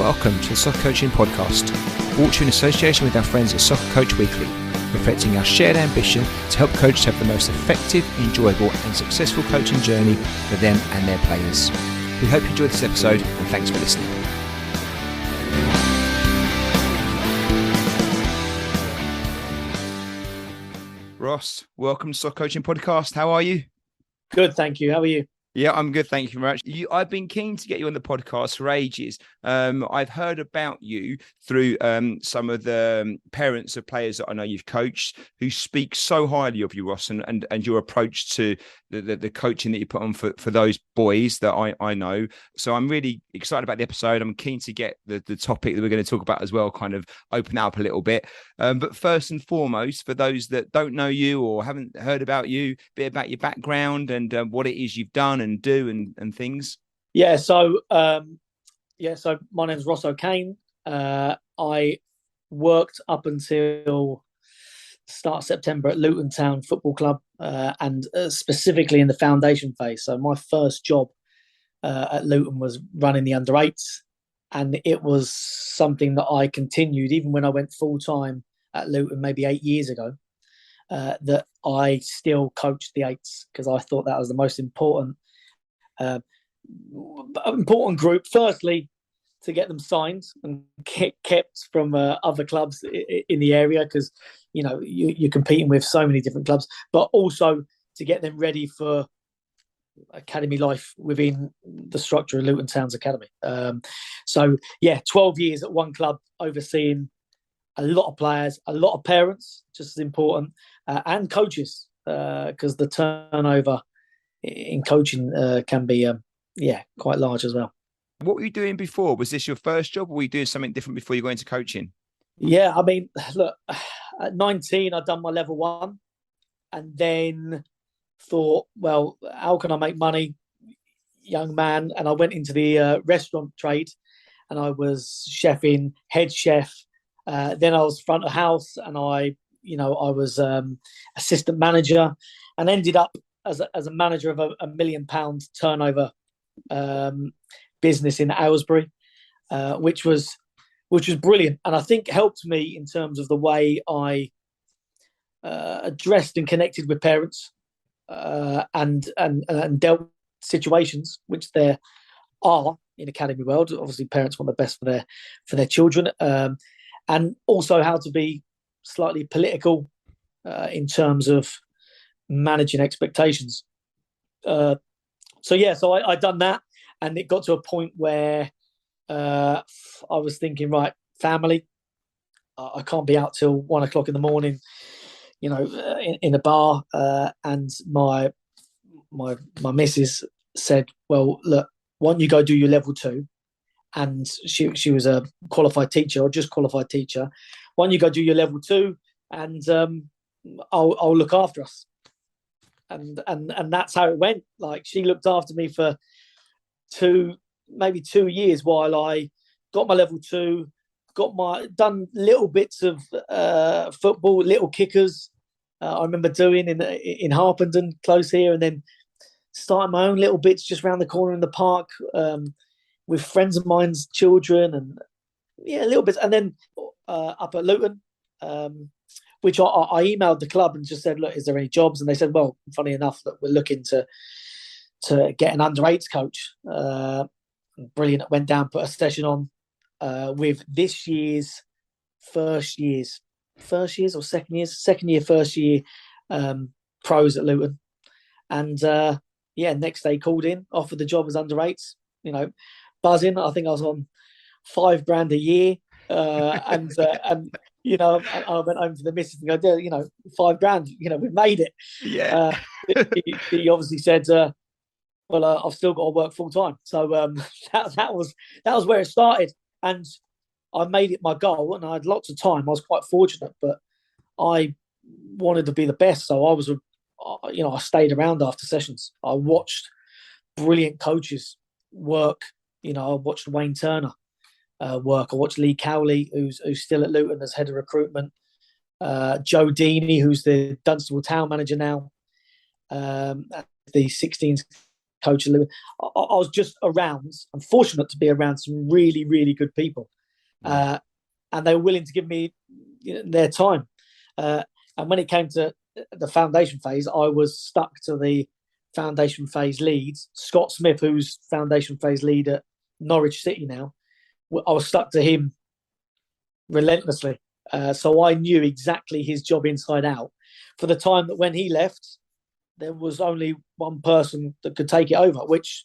Welcome to the Soccer Coaching Podcast, brought to you in association with our friends at Soccer Coach Weekly, reflecting our shared ambition to help coaches have the most effective, enjoyable and successful coaching journey for them and their players. We hope you enjoyed this episode and thanks for listening. Ross, welcome to Soccer Coaching Podcast. How are you? Good, thank you. How are you? Yeah, I'm good. Thank you very much. I've been keen to get you on the podcast for ages. I've heard about you through some of the parents of players that I know you've coached who speak so highly of you, Ross, and your approach to the coaching that you put on for those boys that I know. So I'm really excited about the episode. I'm keen to get the topic that we're going to talk about as well, kind of open up a little bit. But first and foremost, for those that don't know you or haven't heard about you, a bit about your background and what it is you've done and do and things. So my name's Ross O'Kane. I worked up until the start of September at Luton Town Football Club and specifically in the foundation phase. So my first job at Luton was running the under-8s, and it was something that I continued even when I went full-time at Luton maybe 8 years ago, that I still coached the 8s because I thought that was the most important group. Firstly, to get them signed and kept from other clubs in the area, because you're competing with so many different clubs, but also to get them ready for academy life within the structure of Luton Town's academy. 12 years at one club, overseeing a lot of players, a lot of parents, just as important, and coaches, because the turnover in coaching can be quite large as well. What were you doing before? Was this your first job, or were you doing something different before you got into coaching? Yeah, I mean, look, at 19, I'd done my level 1 and then thought, well, how can I make money, young man? And I went into the restaurant trade, and I was chefing, head chef. Then I was front of house, and I was assistant manager, and ended up as a manager of a £1 million turnover business in Aylesbury, which was brilliant, and I think helped me in terms of the way I addressed and connected with parents and dealt with situations, which there are in academy world. Obviously, parents want the best for their children, and also how to be slightly political in terms of managing expectations. So I done that, and it got to a point where I was thinking, right, family, I can't be out till 1 o'clock in the morning, in a bar. And my missus said, well, look, why don't you go do your level 2? And she was a qualified teacher, or just qualified teacher. Why don't you go do your level 2, and I'll look after us. And that's how it went. Like, she looked after me for maybe 2 years while I got my level 2, done little bits of football, little kickers. I remember doing in Harpenden, close here, and then starting my own little bits just around the corner in the park with friends of mine's children, and little bits. And then up at Luton, which I emailed the club and just said, look, is there any jobs? And they said, well, funny enough, that we're looking to get an under-8s coach. Brilliant. Went down, put a session on with this year's first year, first year pros at Luton. And next day called in, offered the job as under-8s, buzzing. I think I was on $5,000 a year. And I went home to the missus and go, $5,000, we've made it. Yeah. He obviously said, I've still got to work full time. So that was where it started, and I made it my goal. And I had lots of time. I was quite fortunate, but I wanted to be the best. So I stayed around after sessions. I watched brilliant coaches work. I watched Wayne Turner work. I watched Lee Cowley, who's still at Luton as head of recruitment. Joe Deeney, who's the Dunstable Town manager now. The 16s coaching Luton. I was just around. I'm fortunate to be around some really, really good people, and they were willing to give me their time. And when it came to the foundation phase, I was stuck to the foundation phase lead. Scott Smith, who's foundation phase lead at Norwich City now, I was stuck to him relentlessly. So I knew exactly his job inside out. For the time that when he left, there was only one person that could take it over, which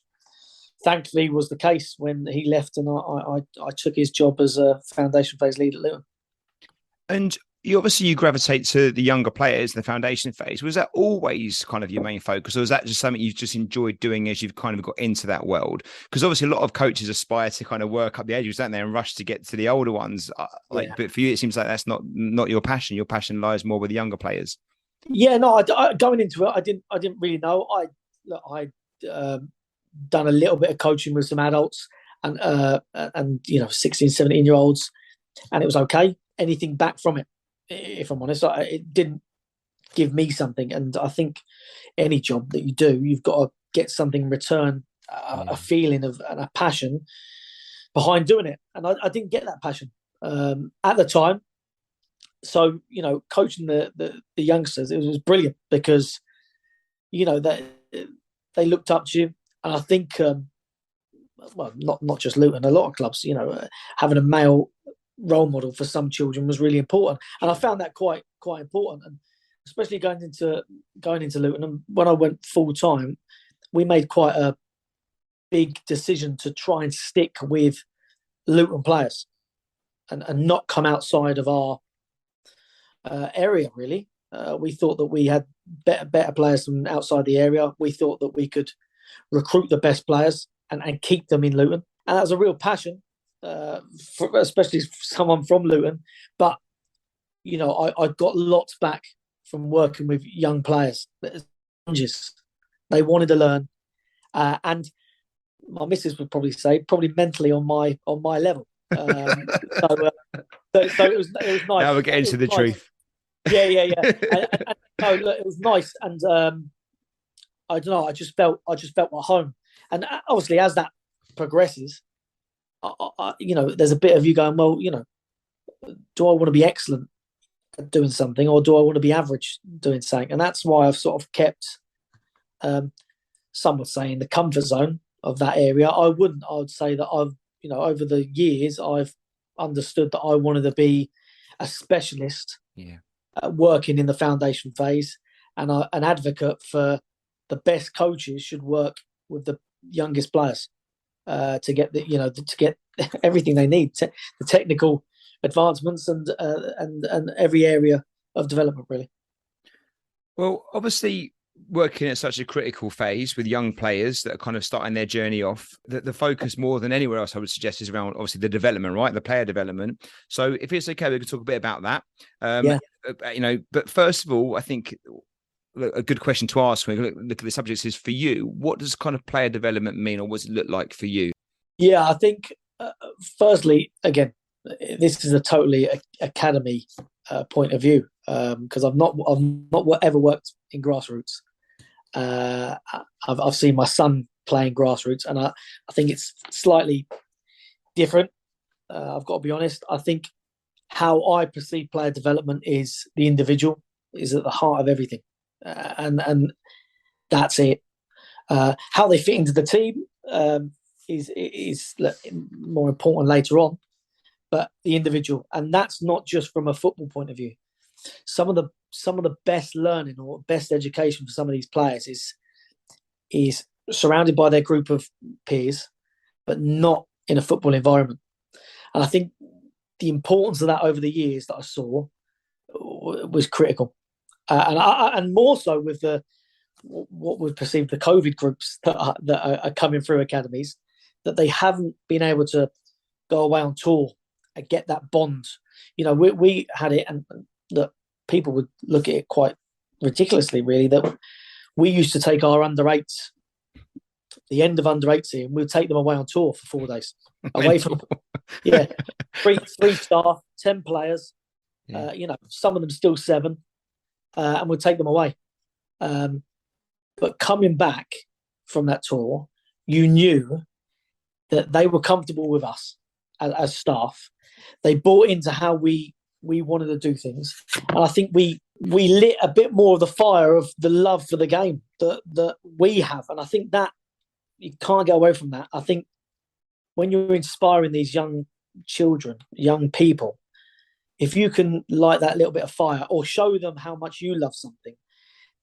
thankfully was the case when he left, and I took his job as a foundation phase lead at Luton. And you gravitate to the younger players in the foundation phase. Was that always kind of your main focus, or was that just something you've just enjoyed doing as you've kind of got into that world? Because obviously a lot of coaches aspire to kind of work up the ages, don't they, and rush to get to the older ones. But for you, it seems like that's not your passion. Your passion lies more with the younger players. Yeah, no. Going into it, I didn't really know. I'd done a little bit of coaching with some adults and 16, 17-year-olds, and it was okay. Anything back from it, if I'm honest, it didn't give me something. And I think any job that you do, you've got to get something in return, a feeling of and a passion behind doing it. And I didn't get that passion at the time. So, coaching the youngsters, it was brilliant because, they looked up to you. And I think, not just Luton, a lot of clubs, having a male role model for some children was really important. And I found that quite important. And especially going into Luton. And when I went full time, we made quite a big decision to try and stick with Luton players and not come outside of our area, really. We thought that we had better players from outside the area. We thought that we could recruit the best players and keep them in Luton. And that was a real passion, especially for someone from Luton. But, I got lots back from working with young players. They wanted to learn. And my missus would probably say, mentally on my level. So it was nice. Now we're getting to the truth. Yeah. And no, look, it was nice, and I don't know. I just felt at home, and obviously as that progresses, there's a bit of you going, well, do I want to be excellent at doing something, or do I want to be average doing something? And that's why I've sort of kept, some would say, in the comfort zone of that area. I wouldn't. I would say that I've, over the years, I've understood that I wanted to be a specialist. Yeah. Working in the foundation phase, and an advocate for the best coaches should work with the youngest players to get to get everything they need, the technical advancements and every area of development, really. Well, obviously, working at such a critical phase with young players that are kind of starting their journey off, the focus more than anywhere else, I would suggest, is around obviously the development, right? The player development. So if it's okay, we can talk a bit about that. But first of all, I think a good question to ask when we look at the subjects is, for you, what does kind of player development mean, or what does it look like for you? Yeah, I think firstly, again, this is a totally academy point of view, because I've not ever worked in grassroots. I've seen my son playing grassroots, and I think it's slightly different. I've got to be honest. I think how I perceive player development is the individual is at the heart of everything, and that's it. How they fit into the team is more important later on, but the individual, and that's not just from a football point of view. Some of the best learning or best education for some of these players is surrounded by their group of peers, but not in a football environment. And I think the importance of that over the years that I saw was critical, and more so with what we perceive the COVID groups that are coming through academies, that they haven't been able to go away on tour and get that bond. We had it, and that people would look at it quite ridiculously, really, that we used to take our under-8s, the end of under-8s here, and we'd take them away on tour for 4 days. Away from, three staff, 10 players, some of them still 7, and we'd take them away. But coming back from that tour, you knew that they were comfortable with us as staff. They bought into how we wanted to do things, and I think we lit a bit more of the fire of the love for the game that we have, and I think that you can't go away from that. I think when you're inspiring these young children, young people, if you can light that little bit of fire or show them how much you love something,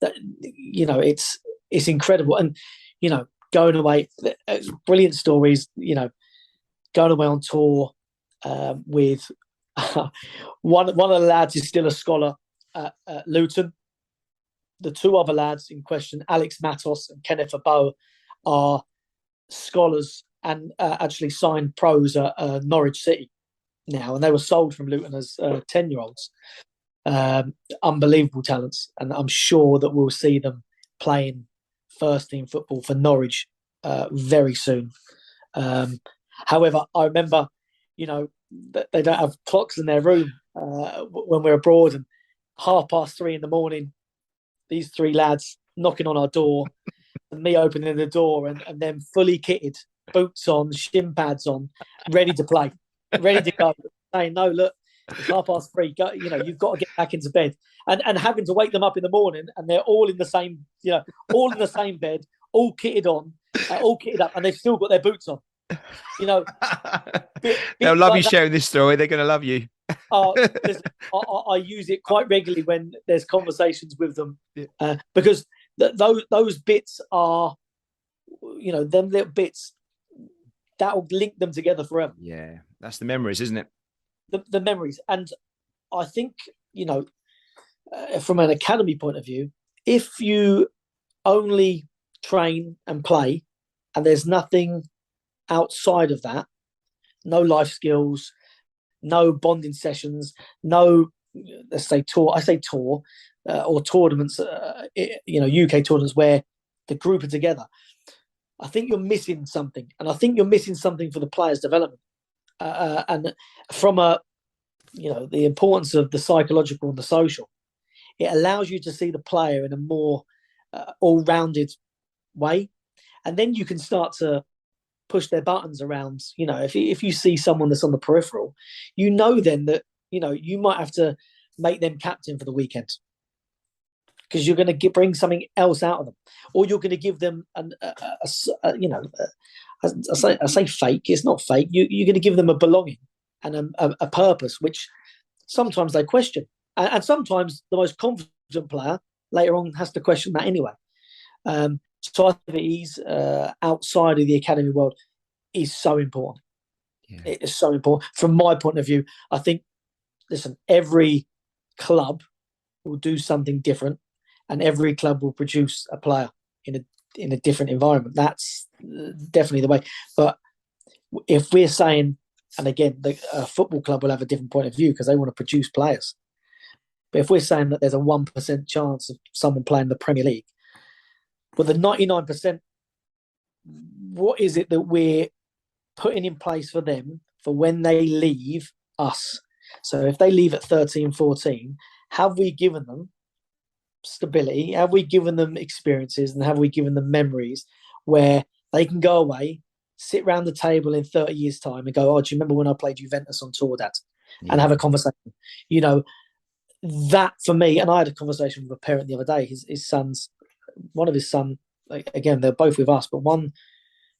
that it's incredible. And going away, brilliant stories. Going away on tour with one of the lads is still a scholar at Luton. The two other lads in question, Alex Matos and Kenneth Abo, are scholars and actually signed pros at Norwich City now, and they were sold from Luton as 10-year-olds. Unbelievable talents, and I'm sure that we'll see them playing first team football for Norwich very soon. However, I remember, they don't have clocks in their room when we're abroad, and 3:30 in the morning, these three lads knocking on our door, and me opening the door, and them fully kitted, boots on, shin pads on, ready to play, ready to go, saying, "No, look, it's 3:30. Go, you've got to get back into bed," and having to wake them up in the morning, and they're all in the same, all in the same bed, all kitted on, all kitted up, and they've still got their boots on. They'll love you sharing this story. They're going to love you. I use it quite regularly when there's conversations with them, because those bits are, them little bits that will link them together forever. Yeah, that's the memories, isn't it? The memories. And I think, from an academy point of view, if you only train and play and there's nothing outside of that, no life skills, no bonding sessions, no, let's say tour, or tournaments, UK tournaments where the group are together, I think you're missing something. And I think you're missing something for the players' development. And from the importance of the psychological and the social, it allows you to see the player in a more all-rounded way. And then you can start to push their buttons around. If you see someone that's on the peripheral, then that, you might have to make them captain for the weekend, because you're going to bring something else out of them, or you're going to give them I say fake. It's not fake. You're going to give them a belonging and a purpose, which sometimes they question, and sometimes the most confident player later on has to question that anyway. So I think he's outside of the academy world is so important. Yeah. It is so important from my point of view. I think, listen, every club will do something different, and every club will produce a player in a different environment. That's definitely the way. But if we're saying, and again, a football club will have a different point of view because they want to produce players. But if we're saying that there's a 1% chance of someone playing the Premier League, but the 99%, what is it that we're putting in place for them for when they leave us? So if they leave at 13, 14, have we given them stability? Have we given them experiences, and have we given them memories where they can go away, sit around the table in 30 years' time and go, "Oh, do you remember when I played Juventus on tour, Dad?" Yeah. And have a conversation. That for me, and I had a conversation with a parent the other day, one of his sons, again, they're both with us, but one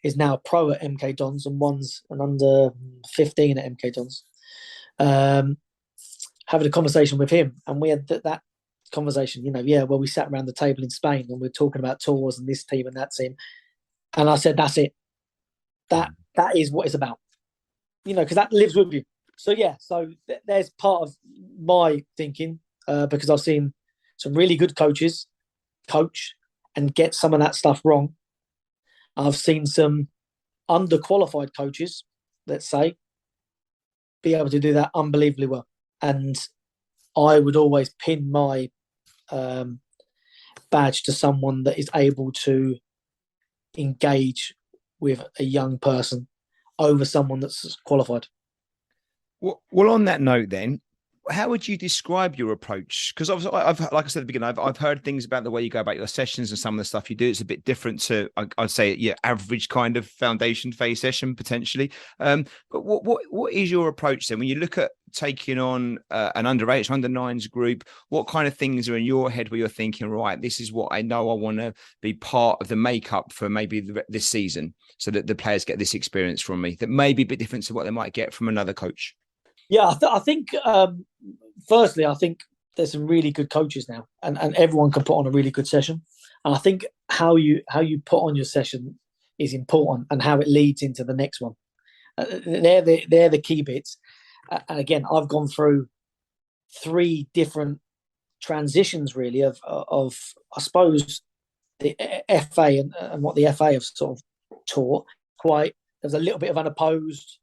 is now a pro at MK Dons and one's an under 15 at MK Dons. Having a conversation with him, and we had that conversation, we sat around the table in Spain and we were talking about tours and this team and that team. And I said, that's it. That is what it's about, because that lives with you. So, there's part of my thinking, because I've seen some really good coaches coach and get some of that stuff wrong. I've seen some underqualified coaches, let's say, be able to do that unbelievably well. And I would always pin my badge to someone that is able to engage with a young person over someone that's qualified. Well, on that note then, How would you describe your approach? Because I've, like I said at the beginning, I've heard things about the way you go about your sessions and some of the stuff you do. It's a bit different to, I'd say, your average kind of foundation phase session potentially. But what is your approach then when you look at taking on an under 8s, under 9s group? What kind of things are in your head where you're thinking, right, this is what I know I want to be part of the makeup for maybe this season, so that the players get this experience from me that may be a bit different to what they might get from another coach? Yeah, I think firstly, I think there's some really good coaches now, and everyone can put on a really good session. And I think how you put on your session is important, and how it leads into the next one. They're the key bits. And again, I've gone through 3 different transitions really of I suppose the FA and what the FA have sort of taught. There's a little bit of unopposed.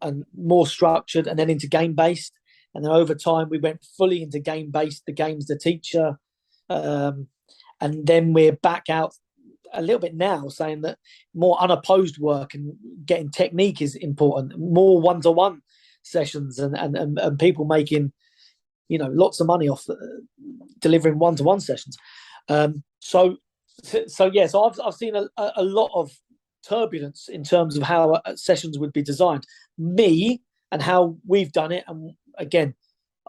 And more structured, and then into game-based. And then over time, we went fully into game-based. The game's the teacher. And then we're back out a little bit now, saying that more unopposed work and getting technique is important. More one-to-one sessions and people making, lots of money off delivering one-to-one sessions. So I've seen a lot of turbulence in terms of how sessions would be designed. Me and how we've done it, and again,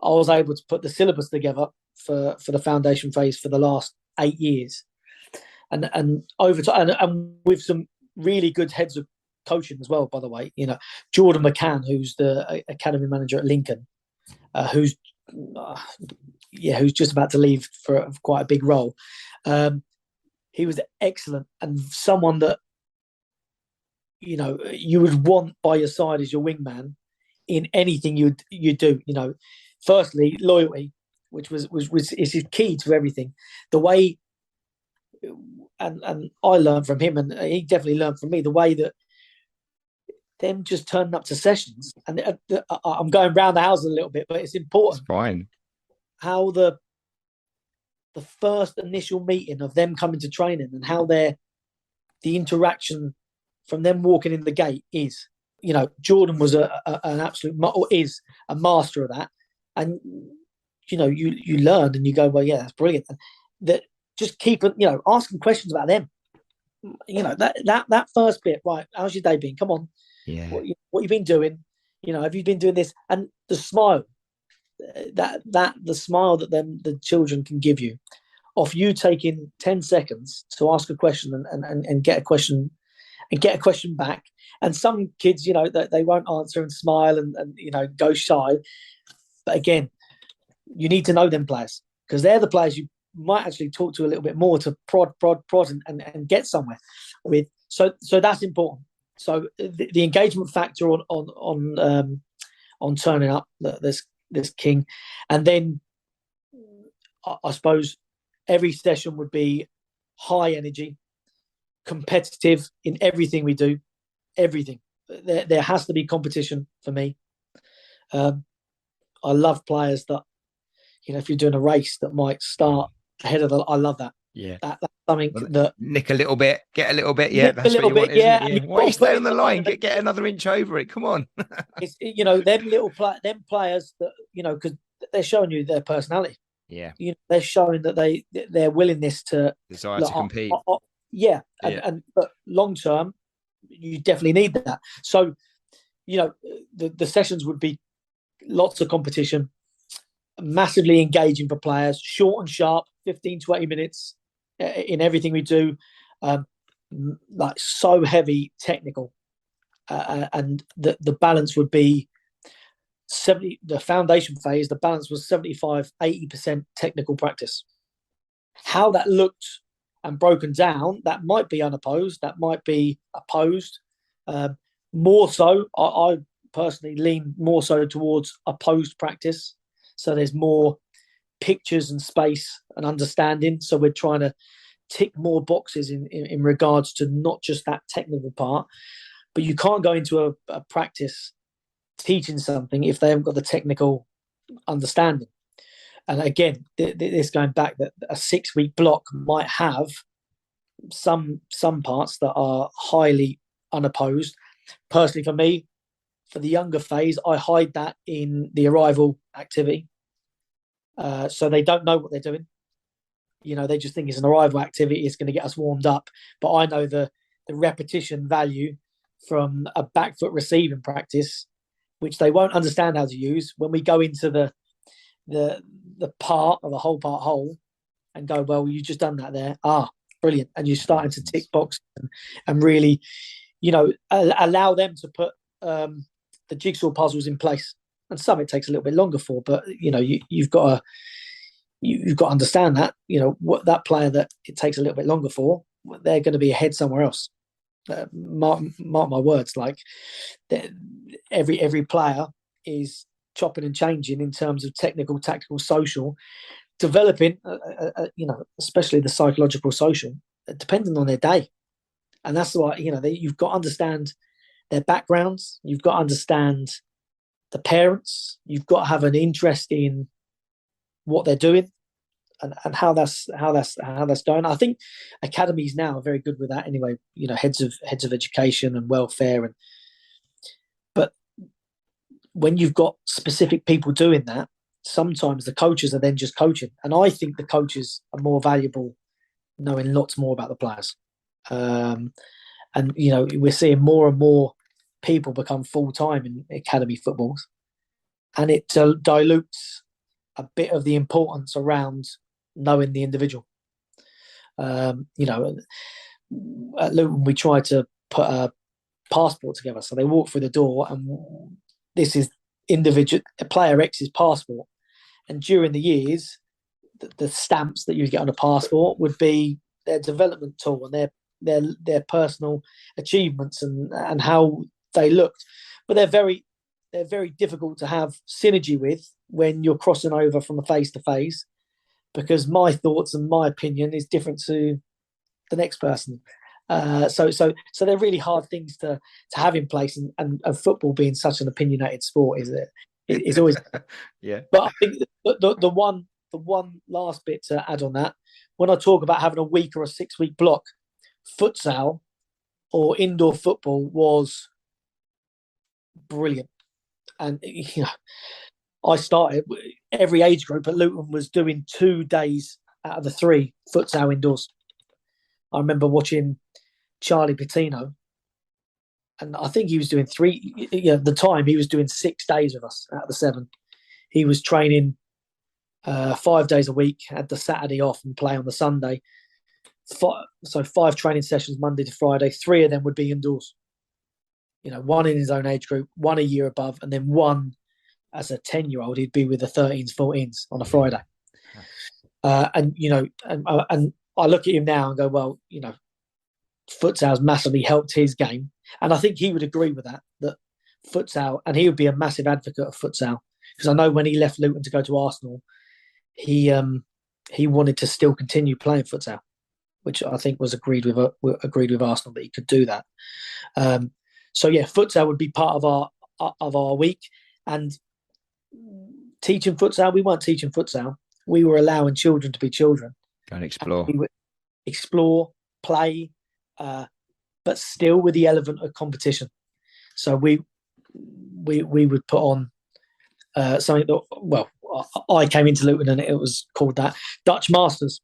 I was able to put the syllabus together for the foundation phase for the last 8 years, and over time, and with some really good heads of coaching as well. By the way, Jordan McCann, who's the academy manager at Lincoln, who's just about to leave for quite a big role. He was excellent, and someone that you would want by your side as your wingman in anything you do. Firstly, loyalty, which is key to everything. The way, and I learned from him, and he definitely learned from me, the way that them just turning up to sessions, and I'm going round the house a little bit, but it's important. It's fine. How the first initial meeting of them coming to training, and how the interaction from them walking in the gate is, Jordan was an absolute, or is a master of that. And, you learn and you go, well, yeah, that's brilliant. And that just keep, asking questions about them. That first bit, right, how's your day been? Come on. Yeah. What you been doing? Have you been doing this? And the smile, the smile that the children can give you off you taking 10 seconds to ask a question and get a question and get a question back. And some kids, they won't answer and smile and go shy. But again, you need to know them players, because they're the players you might actually talk to a little bit more, to prod and get somewhere with. So that's important. So the engagement factor on turning up, this king. And then I suppose every session would be high energy, competitive in everything we do. Everything. There has to be competition for me. I love players that, if you're doing a race that might start ahead of I love that. Yeah. That's something that nick a little bit, get a little bit. Yeah, that's what you want, isn't it? Yeah. Why are you staying on the line? Get another inch over it. Come on. It's them players that, because they're showing you their personality. Yeah. They're showing that their willingness to desire to compete. But long term, you definitely need that. So, the sessions would be lots of competition, massively engaging for players, short and sharp, 15 to 80 minutes in everything we do, like so heavy technical, and the balance would be 70. The foundation phase, the balance was 75-80% technical practice. How that looked and broken down, that might be unopposed, that might be opposed. More so, I personally lean more so towards opposed practice. So there's more pictures and space and understanding. So we're trying to tick more boxes in regards to not just that technical part. But you can't go into a practice teaching something if they haven't got the technical understanding. And again, this going back, that a 6-week block might have some parts that are highly unopposed. Personally, for me, for the younger phase, I hide that in the arrival activity. So they don't know what they're doing. They just think it's an arrival activity. It's going to get us warmed up. But I know the repetition value from a back foot receiving practice, which they won't understand how to use when we go into the part of the whole part whole and go, well, you just done that there. Brilliant. And you're starting to tick boxes and really, allow them to put the jigsaw puzzles in place. And some it takes a little bit longer for, but you've got to understand that, what that player that it takes a little bit longer for, they're going to be ahead somewhere else. Mark my words, like every player is chopping and changing in terms of technical, tactical, social, developing, especially the psychological, social, depending on their day. And that's why, you've got to understand their backgrounds. You've got to understand the parents. You've got to have an interest in what they're doing and how that's going. I think academies now are very good with that anyway. Heads of education and welfare, but when you've got specific people doing that, sometimes the coaches are then just coaching, and I think the coaches are more valuable knowing lots more about the players. And we're seeing more and more people become full-time in academy footballs, and it dilutes a bit of the importance around knowing the individual. At Luton, we try to put a passport together, so they walk through the door, and this is individual player X's passport. And during the years, the stamps that you get on a passport would be their development tool and their personal achievements and how they looked. But they're very difficult to have synergy with when you're crossing over from a face to face, because my thoughts and my opinion is different to the next person. So they're really hard things to have in place, and football being such an opinionated sport is always yeah. But I think the one last bit to add on that, when I talk about having a week or a 6-week block, futsal or indoor football was brilliant. And I started, every age group at Luton was doing 2 days out of the 3 futsal indoors. I remember watching Charlie Patino, and I think he was doing 3. At the time, he was doing 6 days with us out of the 7. He was training 5 days a week, had the Saturday off and play on the Sunday. So 5 training sessions Monday to Friday. 3 of them would be indoors. 1 in his own age group, 1 a year above, and then 1 as a 10-year-old. He'd be with the 13s, 14s on a Friday. And I look at him now and go, well, futsal's massively helped his game, and I think he would agree with that futsal, and he would be a massive advocate of futsal, because I know when he left Luton to go to Arsenal, he wanted to still continue playing futsal, which I think was agreed with Arsenal that he could do that. So yeah, futsal would be part of our week, and teaching futsal. We weren't teaching futsal. We were allowing children to be children. Go and explore. We would explore, play, but still with the element of competition. So we would put on something that, well, I came into Luton and it was called that, Dutch Masters.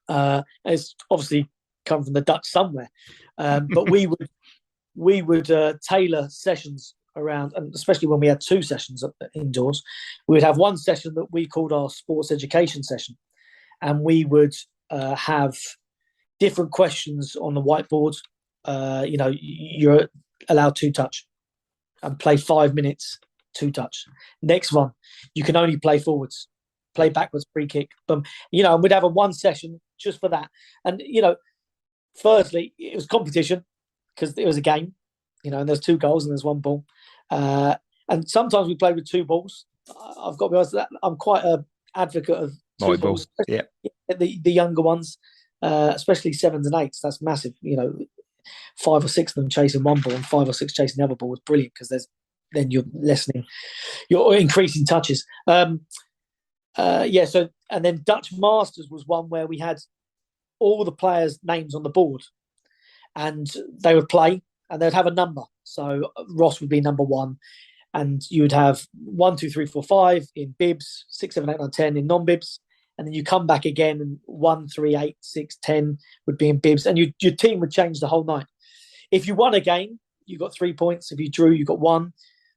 It's obviously come from the Dutch somewhere, but we would tailor sessions around, and especially when we had 2 sessions indoors, we would have one session that we called our sports education session, and we would have different questions on the whiteboard. You're allowed 2 touch and play 5 minutes 2 touch. Next one, you can only play forwards, play backwards, free kick. And we'd have a 1 session just for that. And firstly, it was competition because it was a game. And there's 2 goals and there's 1 ball. And sometimes we played with 2 balls. I've got to be honest, that I'm quite an advocate of 2 balls. Yeah, the younger ones, especially 7s and 8s. That's massive. 5 or 6 of them chasing 1 ball and 5 or 6 chasing the other ball was brilliant, because then you're increasing touches. So, and then Dutch Masters was one where we had all the players' names on the board, and they would play and they'd have a number. So Ross would be number one, and you would have 1, 2, 3, 4, 5 in bibs, 6, 7, 8, 9, 10 in non-bibs, and then you come back again, and 1, 3, 8, 6, 10 would be in bibs, and your team would change the whole night. If you won a game, you got 3 points. If you drew, you got 1.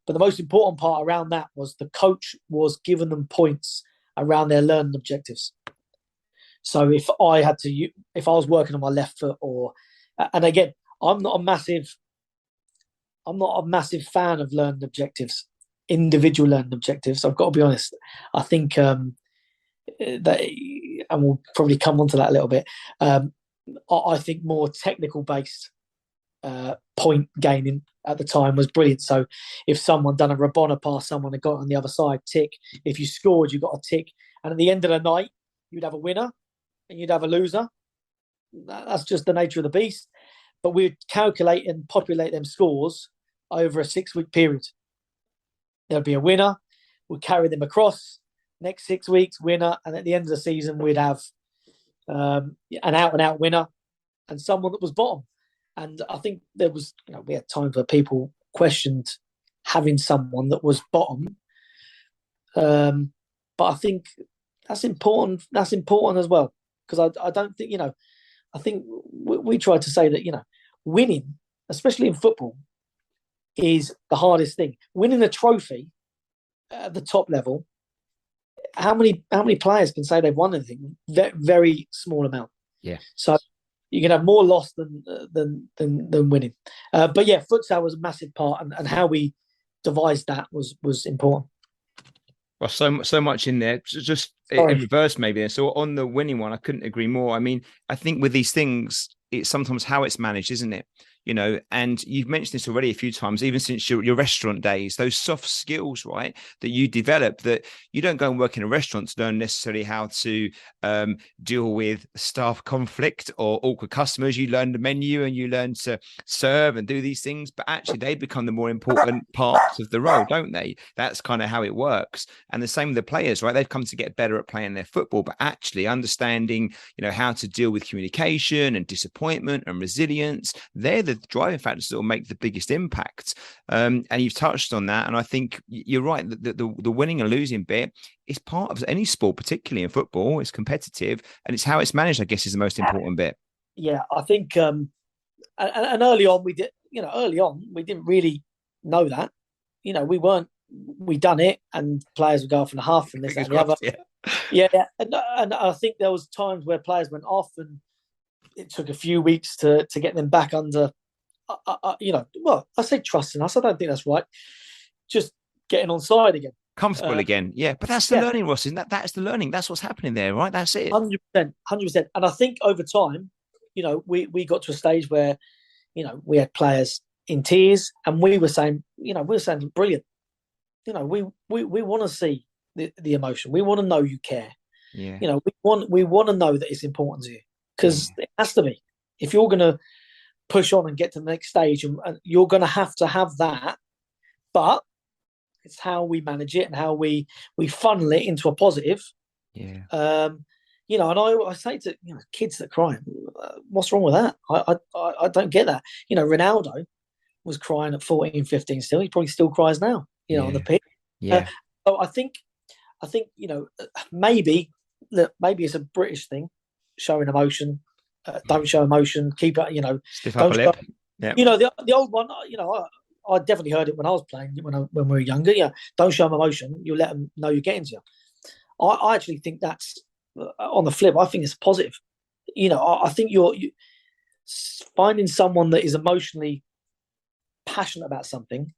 But the most important part around that was the coach was giving them points around their learning objectives. So if I was working on my left foot, and again, I'm not a massive fan of learning objectives, individual learning objectives. I've got to be honest. I think that, and we'll probably come on to that a little bit. I think more technical based point gaining at the time was brilliant. So if someone done a Rabona pass, someone had got on the other side, tick. If you scored, you got a tick. And at the end of the night, you'd have a winner and you'd have a loser. That's just the nature of the beast. But we'd calculate and populate them scores over a 6-week period. There'd be a winner. We'd carry them across. Next 6 weeks, winner. And at the end of the season, we'd have an out-and-out winner and someone that was bottom. And I think there was, we had times where people questioned having someone that was bottom. But I think that's important. That's important as well. Because I don't think, I think we try to say that, winning, especially in football, is the hardest thing. Winning a trophy at the top level, how many players can say they've won anything? Very, very small amount. Yeah. So you can have more loss than winning. But yeah, futsal was a massive part, and how we devised that was important. Well, so much in there. Just in reverse, maybe. So on the winning one, I couldn't agree more. I mean, I think with these things, it's sometimes how it's managed, isn't it? And you've mentioned this already a few times, even since your restaurant days, those soft skills, right, that you develop, that you don't go and work in a restaurant to learn necessarily how to deal with staff conflict or awkward customers. You learn the menu and you learn to serve and do these things, but actually they become the more important parts of the role, don't they? That's kind of how it works. And the same with the players, right? They've come to get better at playing their football, but actually understanding, how to deal with communication and disappointment and resilience. They're the driving factors that will make the biggest impact. And you've touched on that. And I think you're right. The winning and losing bit is part of any sport, particularly in football. It's competitive and it's how it's managed, I guess, is the most important bit. Yeah, I think, and early on we didn't really know that. We done it and players would go off in a huff and this and the other. Yeah. And I think there was times where players went off and it took a few weeks to get them back under, well, I say trusting us. I don't think that's right. Just getting on side again. Comfortable again. Yeah. But that's the learning, Ross. Isn't that's the learning. That's what's happening there, right? That's it. 100%. And I think over time, we got to a stage where, we had players in tears and we were saying, brilliant. We want to see the emotion. We want to know you care. Yeah. We want to know that it's important to you. Because it has to be. If you're going to push on and get to the next stage, and you're going to have that. But it's how we manage it and how we funnel it into a positive. Yeah. And I say to kids that cry, what's wrong with that? I don't get that. Ronaldo was crying at 14, 15 still. He probably still cries now. On the pitch. Yeah. So I think maybe it's a British thing. Showing emotion, don't show emotion. Keep it, stiff upper lip. Yeah. The old one. I definitely heard it when I was playing when we were younger. Yeah, don't show them emotion. You let them know you're getting to you. I actually think that's on the flip. I think it's positive. I think you're finding someone that is emotionally passionate about something.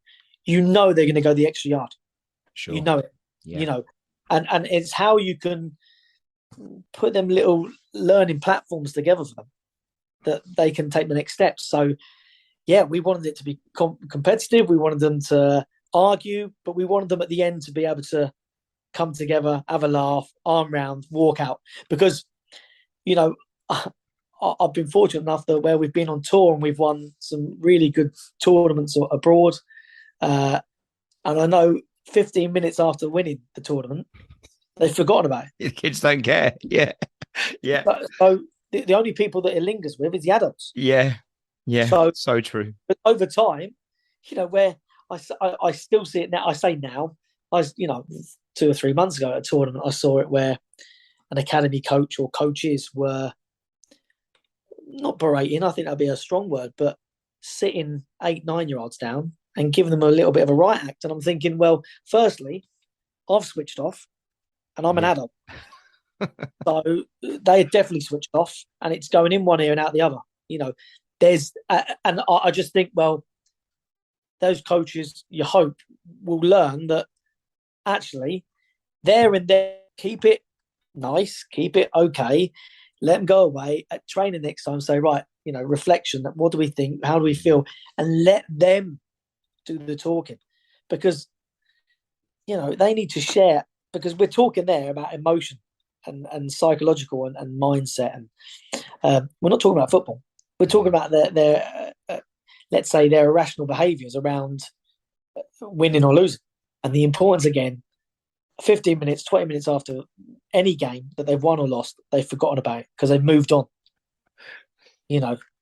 They're going to go the extra yard. Sure. You know it. Yeah. And it's how you can put them little learning platforms together for them that they can take the next steps. So, yeah, we wanted it to be competitive. We wanted them to argue, but we wanted them at the end to be able to come together, have a laugh, arm round, walk out. Because, I've been fortunate enough that where we've been on tour and we've won some really good tournaments abroad. And I know 15 minutes after winning the tournament, they've forgotten about it. The kids don't care. Yeah. Yeah. So the only people that it lingers with is the adults. Yeah. Yeah. So true. But over time, where I still see it now. I say now, 2 or 3 months ago at a tournament, I saw it where an academy coach or coaches were not berating, I think that'd be a strong word, but sitting 8, 9-year-olds down and giving them a little bit of a right act. And I'm thinking, well, firstly, I've switched off and I'm an adult. So they definitely switched off and it's going in one ear and out the other. And I just think, well, those coaches, you hope, will learn that actually there and there, keep it nice, keep it okay, let them go away at training next time, say, right, reflection, what do we think, how do we feel, and let them do the talking, because they need to share, because we're talking there about emotion and psychological and mindset, and we're not talking about football. We're talking about their let's say their irrational behaviours around winning or losing, and the importance, again, 15 minutes, 20 minutes after any game that they've won or lost, they've forgotten about it because they've moved on.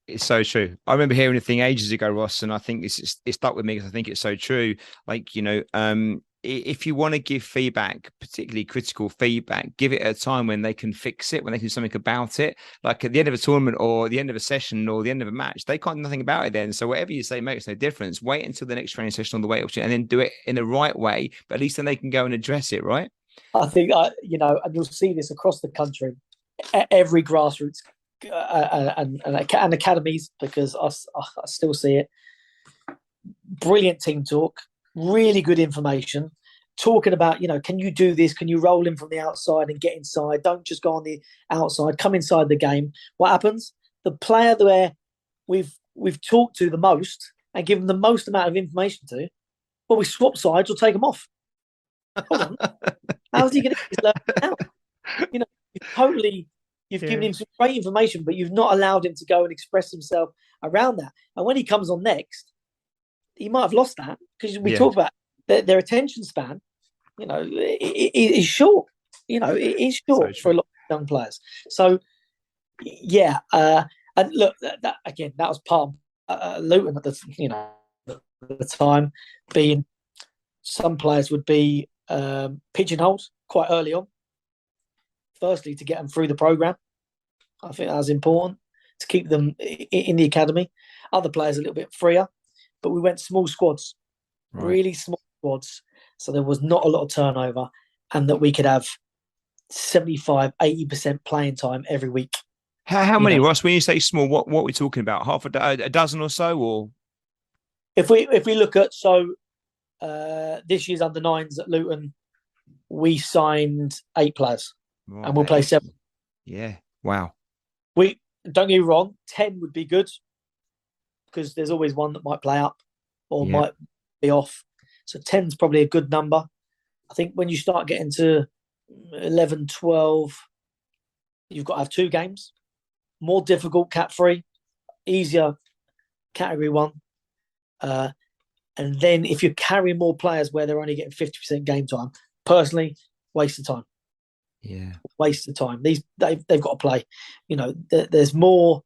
It's so true. I remember hearing a thing ages ago, Ross, and I think it stuck with me because I think it's so true. Like, if you want to give feedback, particularly critical feedback, give it at a time when they can fix it, when they can do something about it. Like at the end of a tournament or the end of a session or the end of a match, they can't do nothing about it then. So whatever you say makes no difference. Wait until the next training session on the way up, and then do it in the right way. But at least then they can go and address it, right? I think, and you'll see this across the country, every grassroots and academies, because I still see it. Brilliant team talk, really good information, talking about, can you do this? Can you roll in from the outside and get inside? Don't just go on the outside, come inside the game. What happens? The player where we've talked to the most and given the most amount of information to, well, we swap sides or take them off. Hold on. How's he going to learn out? You've given him some great information, but you've not allowed him to go and express himself around that. And when he comes on next, he might have lost that, because we talk about their attention span. It is short. It is short for a lot of young players. So, and look, that again, that was part of Luton at the time, being some players would be pigeonholed quite early on. Firstly, to get them through the programme. I think that was important, to keep them in the academy. Other players a little bit freer, but we went small squads, really small squads. So there was not a lot of turnover, and that we could have 75, 80% playing time every week. How many, Ross, when you say small, what are we talking about? Half a dozen or so? Or if we look at, this year's under nines at Luton, we signed 8 players, and we'll play 7. Yeah. Wow. We don't get me wrong, 10 would be good, because there's always one that might play up or might be off. So 10's probably a good number. I think when you start getting to 11, 12, you've got to have 2 games. More difficult, cat 3, easier, category 1. And then if you carry more players where they're only getting 50% game time, personally, waste of time. Yeah. Waste of time. They've got to play. There's more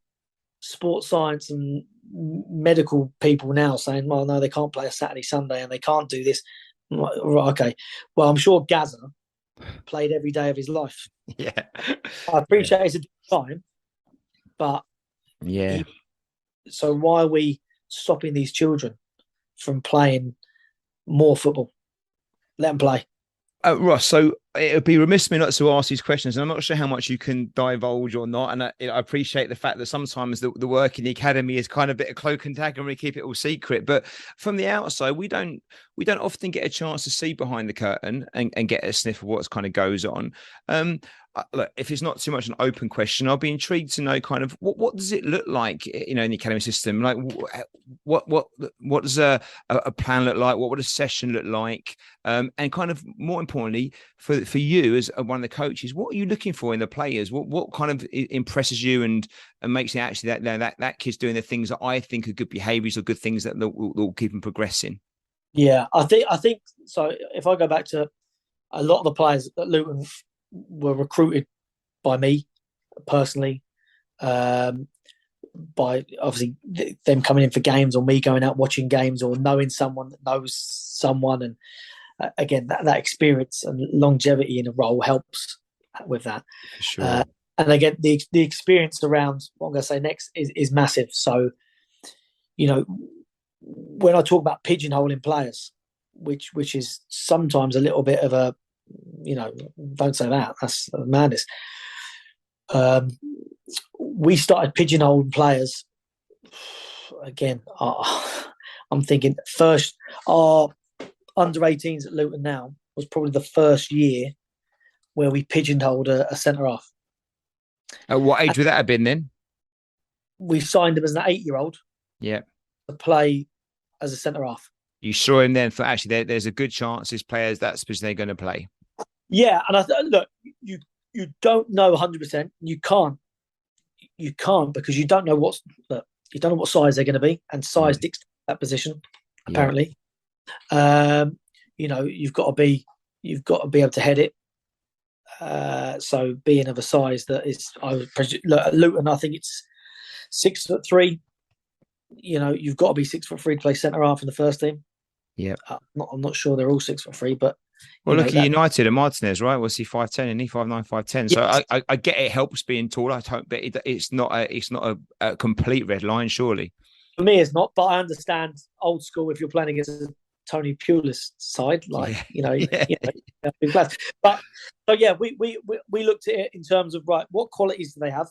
sports science and medical people now saying, well, no, they can't play a Saturday, Sunday, and they can't do this. Right, okay. Well, I'm sure Gaza played every day of his life. Yeah. I appreciate it's a different time, but so why are we stopping these children from playing more football? Let them play. Ross, so it would be remiss of me not to ask these questions, and I'm not sure how much you can divulge or not. And I appreciate the fact that sometimes the work in the academy is kind of a bit of cloak and dagger, and we keep it all secret. But from the outside, we don't often get a chance to see behind the curtain and get a sniff of what kind of goes on. Look, if it's not too much an open question, I'll be intrigued to know kind of what does it look like, in the academy system? Like what does a plan look like? What would a session look like? And kind of more importantly, for you as one of the coaches, what are you looking for in the players? What kind of impresses you and makes you actually that kid's doing the things that I think are good behaviours or good things that will keep them progressing? Yeah, I think so. If I go back to a lot of the players at Luton were recruited by me personally. by obviously them coming in for games, or me going out watching games, or knowing someone that knows someone. And again, that experience and longevity in a role helps with that. For sure. And again, the experience around what I'm going to say next is massive. So, when I talk about pigeonholing players, which is sometimes a little bit of a, don't say that, that's madness. We started pigeonholing players. Again, I'm thinking first, our under 18s at Luton now was probably the first year where we pigeonholed a centre half. At what age would that have been then? We signed him as an 8-year-old. Yeah. To play as a centre half. You saw him then for actually there's a good chance this player's that's position they're going to play. Yeah, and look, you don't know 100%. You can't because you don't know what size they're going to be, and size dictates that position. Apparently, you've got to be able to head it. So being of a size that is, at Luton, I think it's 6'3". You've got to be 6'3" to play centre half in the first team. Yeah, I'm not sure they're all 6'3", but look at United and Martinez, right? Was he 5'10" and he 5'9", 5'10"? So I get it helps being tall. I don't, but it's not a complete red line, surely. For me, it's not. But I understand old school if you're playing against a Tony Pulis side, But so we looked at it in terms of, right, what qualities do they have?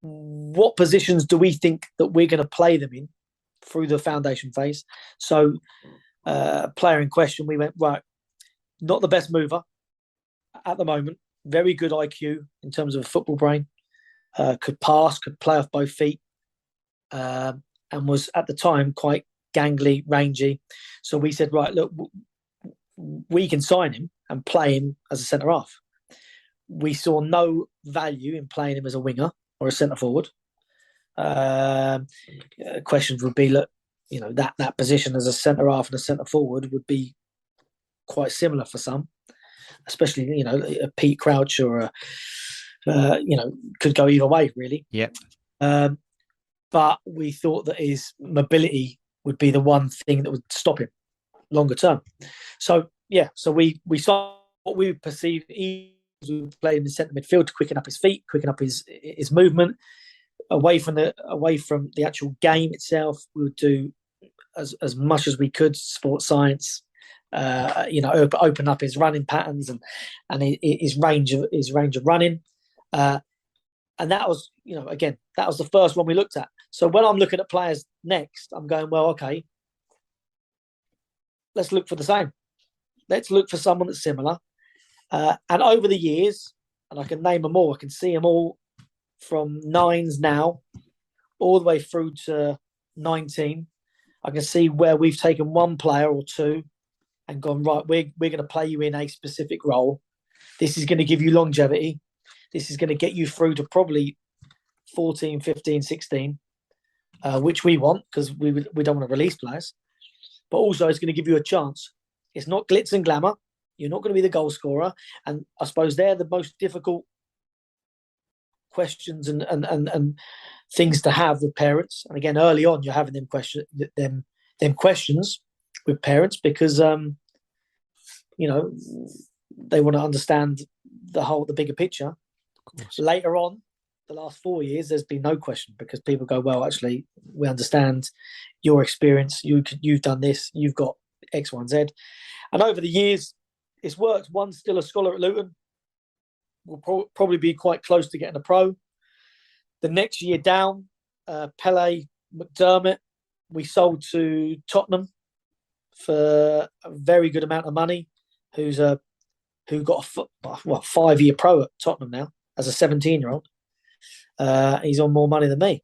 What positions do we think that we're going to play them in through the foundation phase? So, player in question, we went, right, not the best mover at the moment, very good IQ in terms of a football brain, could pass, could play off both feet, and was at the time quite gangly, rangy. So we said, right, look, we can sign him and play him as a centre half. We saw no value in playing him as a winger or a centre forward. Questions would be, look, that position as a centre half and a centre forward would be quite similar for some, especially a Pete Crouch or could go either way really. Yeah. But we thought that his mobility would be the one thing that would stop him longer term. So we saw what we perceived. He was playing in centre midfield to quicken up his feet, quicken up his movement away from the actual game itself. We would do as much as we could, sports science, open up his running patterns and his range of running. And that was, again, that was the first one we looked at. So when I'm looking at players next, I'm going, well, okay, let's look for the same. Let's look for someone that's similar. And over the years, and I can name them all, I can see them all from 9s now, all the way through to 19. I can see where we've taken one player or two and gone, right, we're going to play you in a specific role. This is going to give you longevity. This is going to get you through to probably 14, 15, 16, which we want because we don't want to release players. But also it's going to give you a chance. It's not glitz and glamour. You're not going to be the goal scorer. And I suppose they're the most difficult questions and things to have with parents. And again, early on, you're having them questions with parents because, they want to understand the bigger picture. Later on, the last 4 years, there's been no question because people go, well, actually, we understand your experience. You've done this. You've got X, Y, and Z. And over the years, it's worked. One's still a scholar at Luton. Will probably be quite close to getting a pro. The next year down, Pele McDermott, we sold to Tottenham for a very good amount of money. Who got a 5-year pro at Tottenham now as a 17-year-old. He's on more money than me.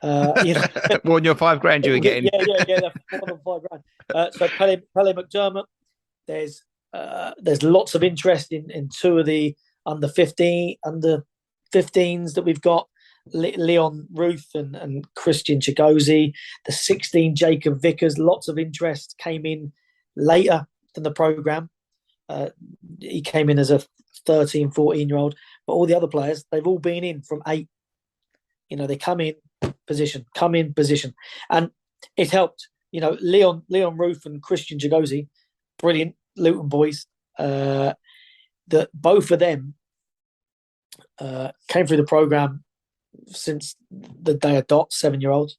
More than your $5,000 you were getting. Yeah, more than $5,000. So Pele McDermott, there's lots of interest in two of the under 15s that we've got. Leon Ruth and Christian Chigozi, the 16 Jacob Vickers. Lots of interest came in later than the programme. He came in as a 13, 14-year-old, but all the other players, they've all been in from 8 They come in position, and it helped. Leon Roof and Christian Jagosi, brilliant Luton boys. That both of them came through the program since the day of Dot, 7-year-old.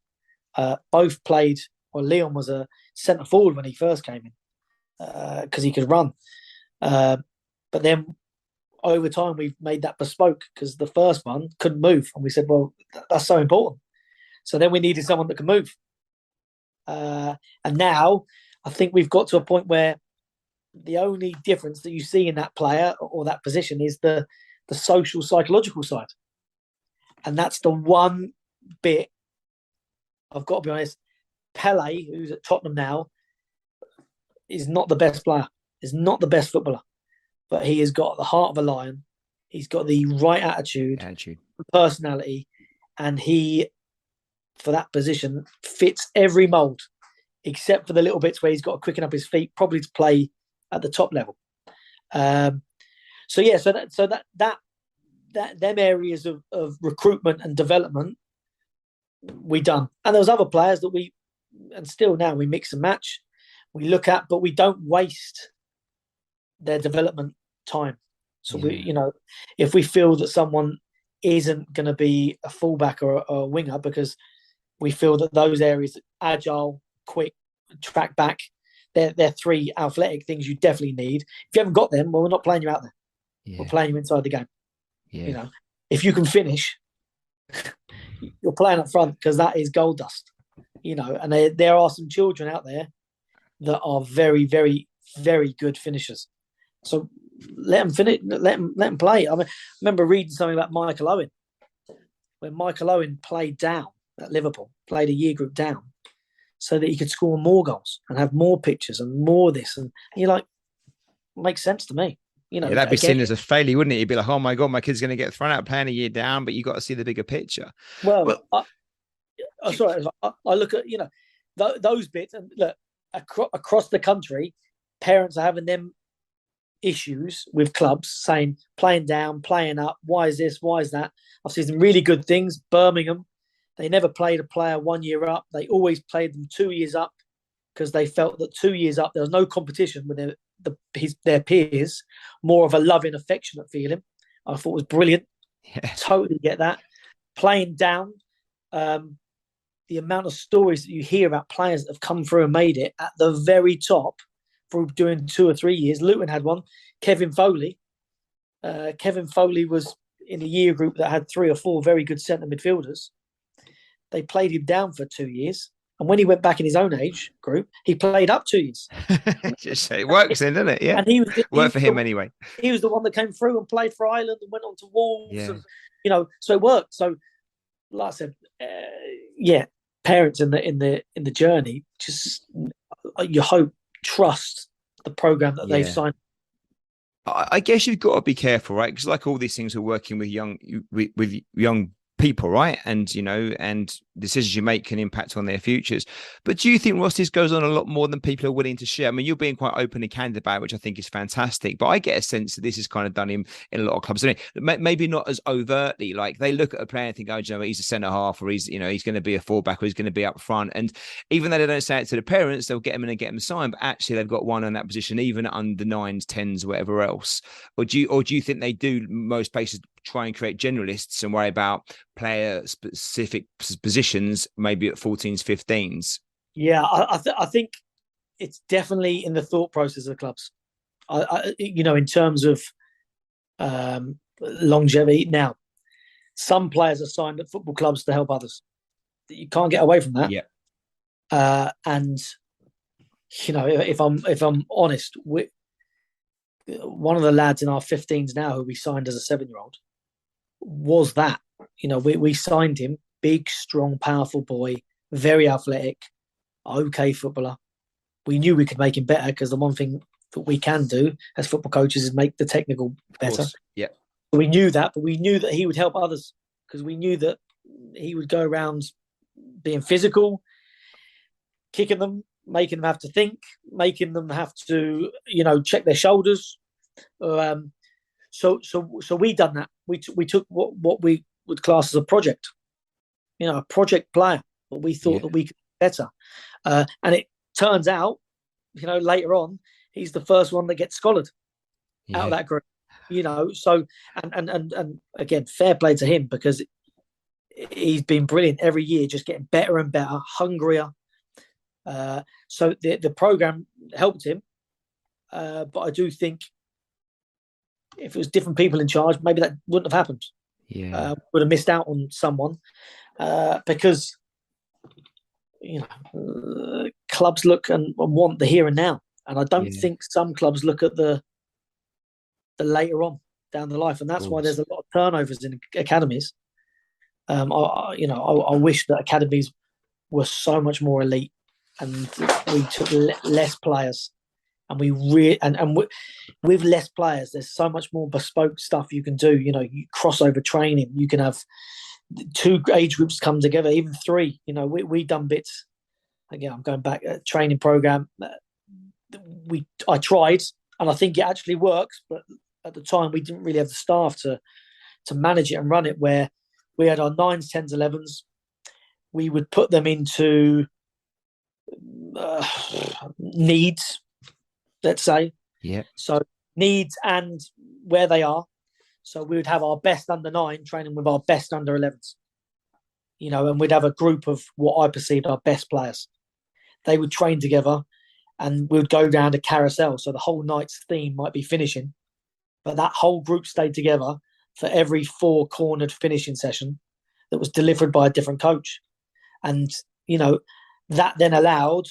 Both played. Well, Leon was a centre forward when he first came in because he could run. But then over time, we've made that bespoke because the first one couldn't move, and we said, "Well, that's so important." So then we needed someone that could move. And now I think we've got to a point where the only difference that you see in that player or that position is the social, psychological side. And that's the one bit, I've got to be honest, Pele, who's at Tottenham now, is not the best player, is not the best footballer, but he has got the heart of a lion. He's got the right attitude. Personality, and he, for that position, fits every mould, except for the little bits where he's got to quicken up his feet, probably to play at the top level. So that them areas of recruitment and development we done, and there was other players that and still now we mix and match, we look at, but we don't waste their development time. So if we feel that someone isn't going to be a fullback or a winger because we feel that those areas, agile, quick, track back, they're three athletic things you definitely need. If you haven't got them, well, we're not playing you out there. Yeah. We're playing you inside the game. Yeah. If you can finish, you're playing up front because that is gold dust. And there are some children out there that are very, very, very good finishers. So let them finish. Let them play. I remember reading something about Michael Owen, when Michael Owen played down at Liverpool, played a year group down, so that he could score more goals and have more pictures and more this. And you're like, makes sense to me. That'd be seen as a failure, wouldn't it? You'd be like, oh my God, my kid's going to get thrown out playing a year down, but you got to see the bigger picture. Well, I look at, those bits, and look, across the country, parents are having them issues with clubs saying playing down, playing up, why is this, why is that? I've seen some really good things. Birmingham, they never played a player 1 year up. They always played them 2 years up because they felt that 2 years up, there was no competition with their peers, more of a loving, affectionate feeling. I thought was brilliant. Yeah. Totally get that. Playing down, the amount of stories that you hear about players that have come through and made it at the very top for doing 2 or 3 years. Luton had one, Kevin Foley. Kevin Foley was in a year group that had 3 or 4 very good centre midfielders. They played him down for 2 years. And when he went back in his own age group, he played up 2 years. Just it works then, doesn't it? Yeah. And he worked for him anyway. He was the one that came through and played for Ireland and went on to Wolves. Yeah. And, so it worked. So, like I said, parents in the journey, just you hope, trust the program that they've signed. I guess you've got to be careful, right? Because like all these things, are working with young people, right? And and decisions you make can impact on their futures. But do you think, Ross, this goes on a lot more than people are willing to share? I mean, you're being quite open and candid about it, which I think is fantastic. But I get a sense that this is kind of done in a lot of clubs. Maybe not as overtly. Like they look at a player and think, oh, he's a centre half, or he's going to be a fullback, or he's going to be up front. And even though they don't say it to the parents, they'll get him in and get him signed. But actually, they've got one on that position, even under 9s, 10s, whatever else. Or do you think they do? Most places try and create generalists and worry about player specific positions, maybe at 14s, 15s. Yeah, I think it's definitely in the thought process of clubs. In terms of longevity. Now, some players are signed at football clubs to help others. You can't get away from that. Yeah. And if I'm honest, one of the lads in our 15s now who we signed as a 7-year-old was that. We signed him, big, strong, powerful boy, very athletic, okay footballer. We knew we could make him better because the one thing that we can do as football coaches is make the technical better. Yeah. We knew that, but we knew that he would help others because we knew that he would go around being physical, kicking them, making them have to think, making them have to, check their shoulders. So we done that. We took what we would class as a project, a project player, but we thought that we could be better. And it turns out, later on, he's the first one that gets scholared out of that group. So and again, fair play to him, because he's been brilliant every year, just getting better and better, hungrier. So the program helped him, but I do think if it was different people in charge, maybe that wouldn't have happened. Would have missed out on someone, because clubs look and want the here and now, and I don't think some clubs look at the later on down the life, and that's why there's a lot of turnovers in academies. I wish that academies were so much more elite, and we took less players, and with less players, there's so much more bespoke stuff you can do. You crossover training. You can have 2 age groups come together, even 3. We done bits. Again, I'm going back training program. I tried, and I think it actually works, but at the time we didn't really have the staff to manage it and run it. Where we had our 9s, 10s, 11s, we would put them into needs, let's say. Yeah. So needs and where they are. So we would have our best under 9 training with our best under 11s. And we'd have a group of what I perceived our best players. They would train together, and we would go down to carousel. So the whole night's theme might be finishing, but that whole group stayed together for every 4 cornered finishing session that was delivered by a different coach. And, that then allowed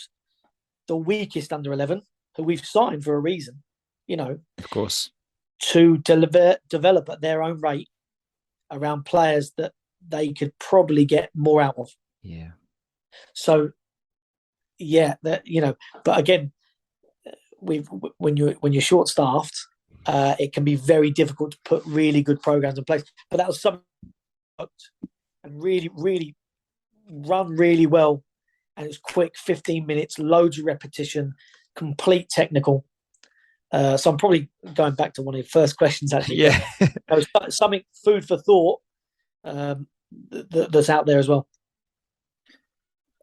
the weakest under 11, who we've signed for a reason, of course, to develop at their own rate around players that they could probably get more out of. Yeah. So, but again, when you're short staffed, it can be very difficult to put really good programs in place. But that was something and really, really run really well, and it was quick, 15 minutes, loads of repetition, complete technical. So I'm probably going back to one of your first questions, actually. Yeah. Something food for thought that's out there as well.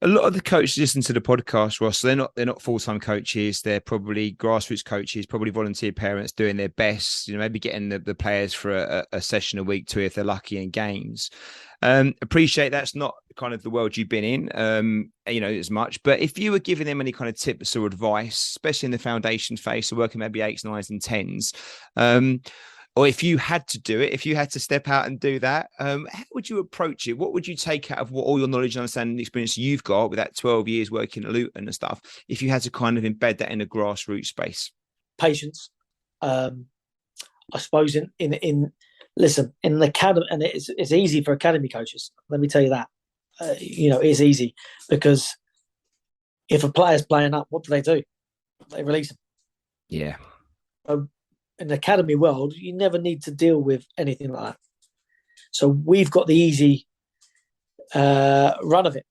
A lot of the coaches listen to the podcast, Ross. So they're not full-time coaches. They're probably grassroots coaches, probably volunteer parents doing their best, maybe getting the players for a session a week, 2 if they're lucky in games. Appreciate that's not kind of the world you've been in, as much. But if you were giving them any kind of tips or advice, especially in the foundation phase, so working maybe 8s, 9s and 10s, or if you had to do it, if you had to step out and do that, how would you approach it? What would you take out of all your knowledge, understanding, and experience you've got with that 12 years working at Luton and stuff, if you had to kind of embed that in a grassroots space? Patience. I suppose in the academy, and it's easy for academy coaches. Let me tell you that. It's easy, because if a player's playing up, what do? They release him. Yeah. So in the academy world, you never need to deal with anything like that. So we've got the easy run of it.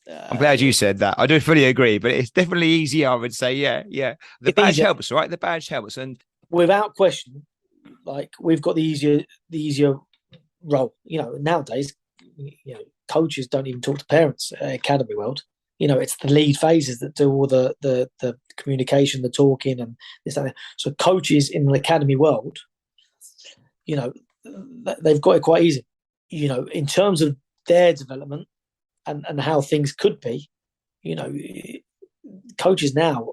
I'm glad you said that. I do fully agree, but it's definitely easier, I would say. Yeah. The badge helps, right? The badge helps. And without question, we've got the easier role. Nowadays, coaches don't even talk to parents in the academy world. It's the lead phases that do all the communication, the talking, and this and that. So coaches in the academy world, they've got it quite easy. In terms of their development and how things could be, coaches now,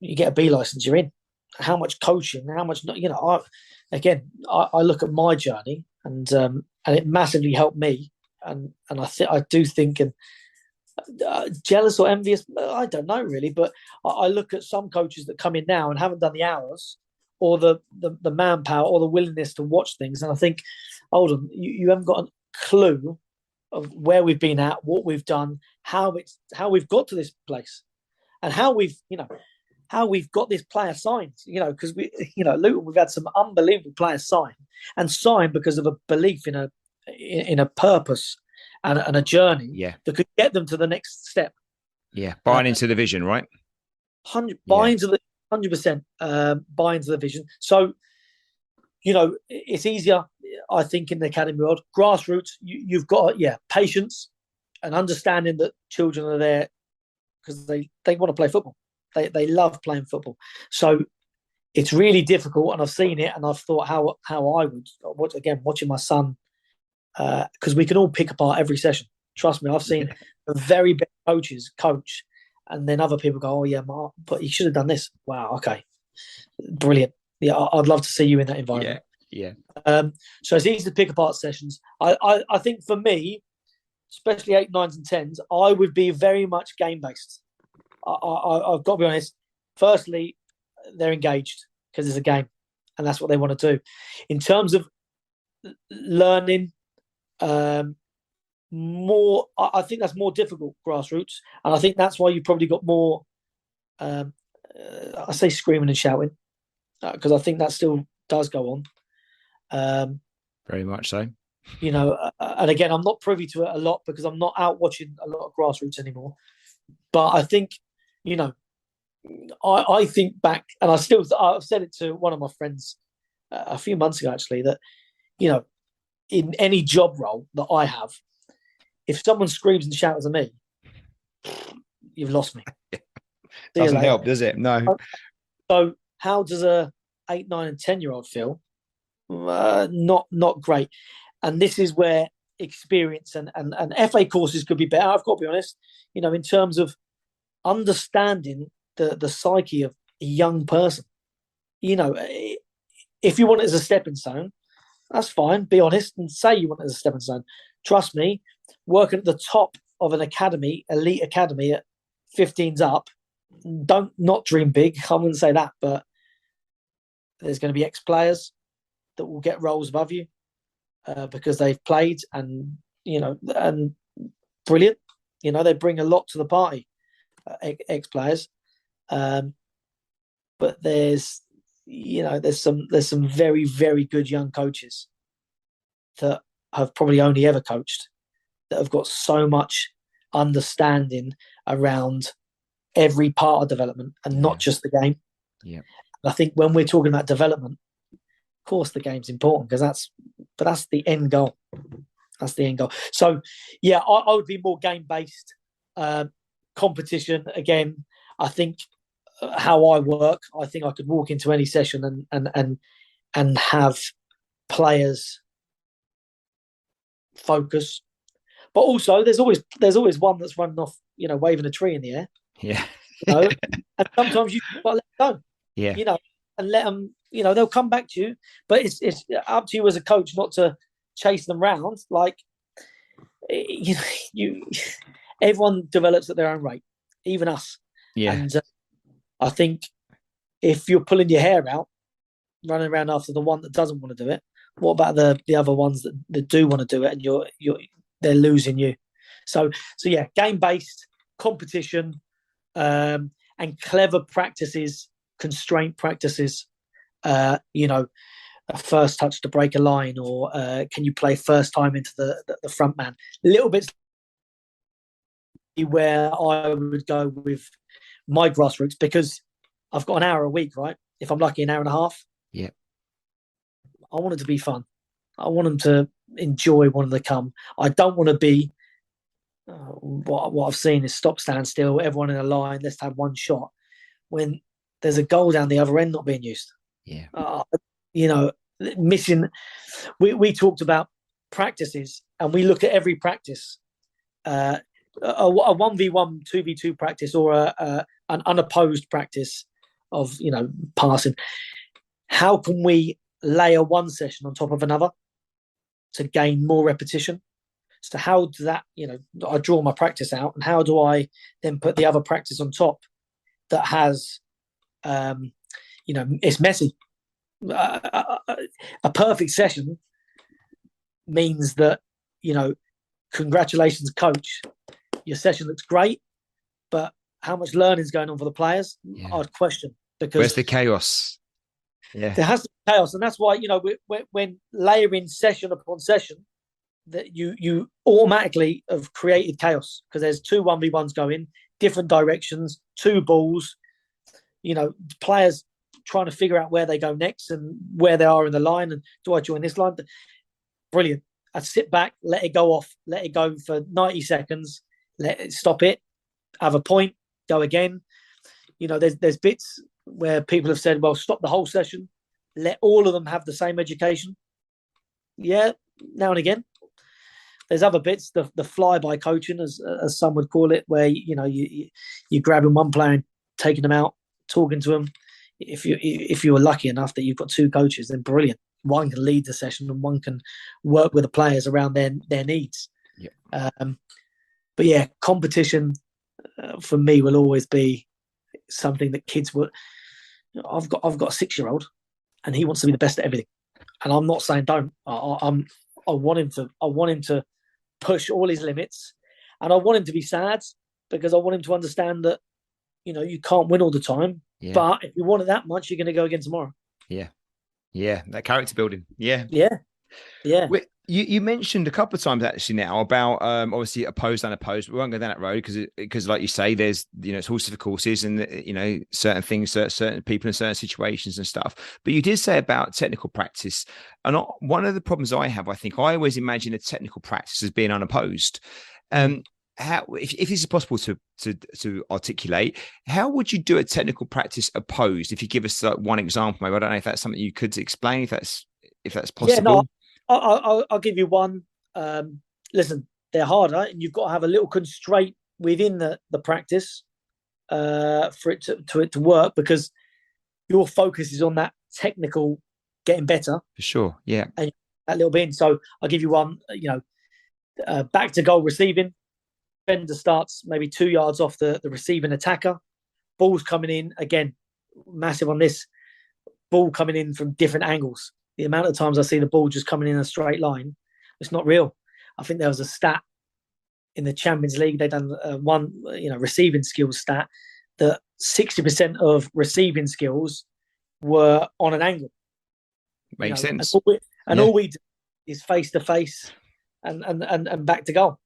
you get a B license, you're in. How much coaching, how much, I look at my journey, and it massively helped me, and I do think, and jealous or envious, I don't know really, but I look at some coaches that come in now and haven't done the hours or the manpower or the willingness to watch things, and I think, hold on, you haven't got a clue of where we've been at, what we've done, how we've got to this place, and how we've got this player signed, because Luton, we've had some unbelievable players signed because of a belief in a purpose and a journey that could get them to the next step. Yeah, buying into the vision, right? 100% buy into the vision. So, it's easier I think in the academy world, grassroots, you've got patience and understanding that children are there because they want to play football. They love playing football. So it's really difficult, and I've seen it, and I've thought how I would, again, watching my son, because we can all pick apart every session. Trust me, I've seen the very best coaches coach, and then other people go, oh yeah, Mark, but he should have done this. Wow, okay, brilliant. Yeah, I'd love to see you in that environment. Yeah. So it's easy to pick apart sessions. I think for me, especially 8, 9s, and 10s, I would be very much game based. I've got to be honest. Firstly, they're engaged because it's a game, and that's what they want to do. In terms of learning, more, I think that's more difficult grassroots, and I think that's why you probably got more. I say screaming and shouting because I think that still does go on. Very much so. And again, I'm not privy to it a lot because I'm not out watching a lot of grassroots anymore. But I think, I think back, and I've said it to one of my friends a few months ago, actually, that, in any job role that I have, if someone screams and shouts at me, you've lost me. Doesn't help, does it? No. So how does a 8, 9, and 10-year-old feel? Not great. And this is where experience and FA courses could be better. I've got to be honest, in terms of understanding the psyche of a young person. If you want it as a stepping stone, that's fine. Be honest and say you want it as a stepping stone. Trust me, working at the top of an academy, elite academy at 15s up, don't not dream big. I wouldn't say that, but there's going to be ex-players that will get roles above you because they've played and brilliant. They bring a lot to the party, ex-players. But there's some very, very good young coaches that have probably only ever coached, that have got so much understanding around every part of development and not just the game. Yeah. I think when we're talking about development, of course the game's important because that's the end goal. That's the end goal. So yeah, I would be more game based. Competition again. I think how I work, I think I could walk into any session and have players focus. But also, there's always one that's running off, waving a tree in the air. Yeah. And sometimes you got to let them go. Yeah. And let them. They'll come back to you. But it's up to you as a coach not to chase them round. Like, everyone develops at their own rate, even us. Yeah. And I think if you're pulling your hair out, running around after the one that doesn't want to do it, what about the other ones that do want to do it, and they're losing you. So yeah, game based competition, and clever practices, constraint practices. A first touch to break a line, or can you play first time into the front man? Little bits where I would go with my grassroots, because I've got an hour a week, right? If I'm lucky, an hour and a half. Yeah. I want it to be fun. I want them to enjoy wanting to come. I don't want to be what I've seen is stop, stand still, everyone in a line, let's have one shot, when there's a goal down the other end not being used. Yeah. Missing. We talked about practices, and we look at every practice, a 1v1, 2v2 practice, or an unopposed practice of passing. How can we layer one session on top of another to gain more repetition? So how does that, I draw my practice out, and how do I then put the other practice on top that has, it's messy. A perfect session means that, congratulations, coach, your session looks great, but how much learning is going on for the players? Yeah. I'd question, because where's the chaos? Yeah, there has to be chaos, and that's why when layering session upon session, that you automatically have created chaos, because there's 2 1v1s going different directions, 2 balls, players trying to figure out where they go next and where they are in the line, and do I join this line? brilliant. I'd sit back, let it go off, let it go for 90 seconds, let it stop it, have a point, go again. There's bits where people have said, well, stop the whole session, let all of them have the same education. Yeah, now and again. There's other bits, the flyby coaching, as some would call it, where you're grabbing one player and taking them out, talking to them. If you were lucky enough that you've got two coaches, then brilliant. One can lead the session and one can work with the players around their needs. Yeah. But yeah, competition for me will always be something that kids will. I've got a 6-year-old, and he wants to be the best at everything. And I'm not saying don't. I want him to push all his limits, and I want him to be sad because I want him to understand that you can't win all the time. Yeah. But if you want it that much, you're going to go again tomorrow. Yeah, that character building. Yeah. You mentioned a couple of times actually now about obviously opposed and unopposed. We won't go down that road because like you say, there's it's horses for courses and certain things, certain people in certain situations and stuff. But you did say about technical practice, and one of the problems I have, I think I always imagine a technical practice as being unopposed. How, if this is possible to articulate, how would you do a technical practice opposed? If you give us one example, maybe. I don't know if that's something you could explain. If that's possible. Yeah, no, I'll give you one. Listen, they're harder, and you've got to have a little constraint within the practice for it to work, because your focus is on that technical getting better. For sure, yeah. And that little bit. So I'll give you one. Back to goal receiving. Defender starts maybe 2 yards off the receiving attacker. Ball's coming in again. Massive on this. Ball coming in from different angles. The amount of times I see the ball just coming in a straight line, it's not real. I think there was a stat in the Champions League. They done one, receiving skills stat that 60% of receiving skills were on an angle. Makes sense. And all we do is face to face and back to goal.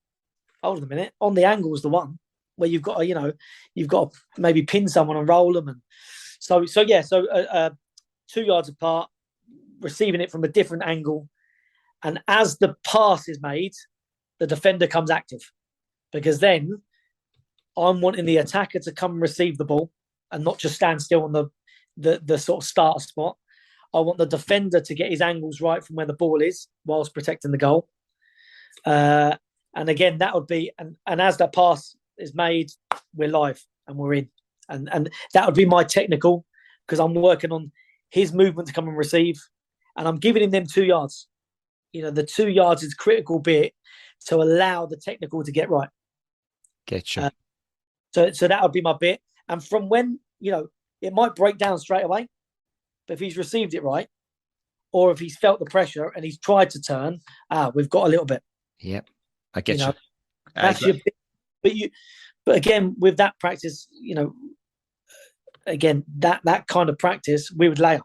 Hold on a minute. On the angle is the one where you've got to maybe pin someone and roll them, and so 2 yards apart, receiving it from a different angle, and as the pass is made, the defender comes active, because then I'm wanting the attacker to come and receive the ball and not just stand still on the sort of starter spot. I want the defender to get his angles right from where the ball is whilst protecting the goal. And again, that would be, and as that pass is made, we're live and we're in. And that would be my technical, because I'm working on his movement to come and receive, and I'm giving him them 2 yards. The 2 yards is critical bit to allow the technical to get right. Getcha. So that would be my bit. And from when, it might break down straight away, but if he's received it right, or if he's felt the pressure and he's tried to turn, we've got a little bit. Yep. I get you. That's your bit. But again, with that practice, again, that kind of practice, we would layer.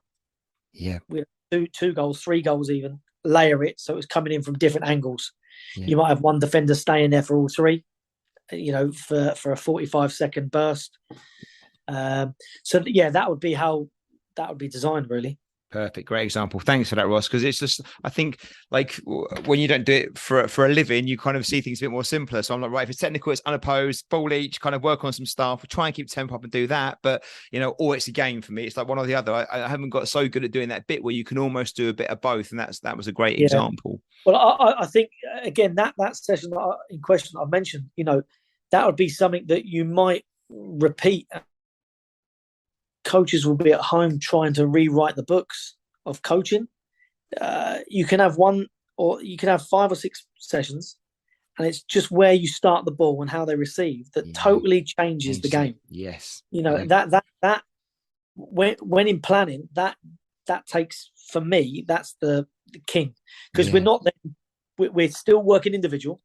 Yeah. We'd two goals, 3 goals even, layer it so it was coming in from different angles. Yeah. You might have one defender staying there for all 3, for a 45-second burst. So yeah, that would be how that would be designed, really. Perfect. Great example. Thanks for that, Ross. Because it's just, I think, like when you don't do it for a living, you kind of see things a bit more simpler. So I'm like, right, if it's technical, it's unopposed, ball each, kind of work on some stuff, try and keep tempo up and do that. But, or it's a game for me. It's like one or the other. I haven't got so good at doing that bit where you can almost do a bit of both. And that was a great example. Well, I think, again, that session in question I've mentioned, that would be something that you might repeat. Coaches will be at home trying to rewrite the books of coaching. You can have 1 or you can have 5 or 6 sessions, and it's just where you start the ball and how they receive that totally changes the game. Yes, that when in planning, that takes, for me, that's the king, because we're still working individual,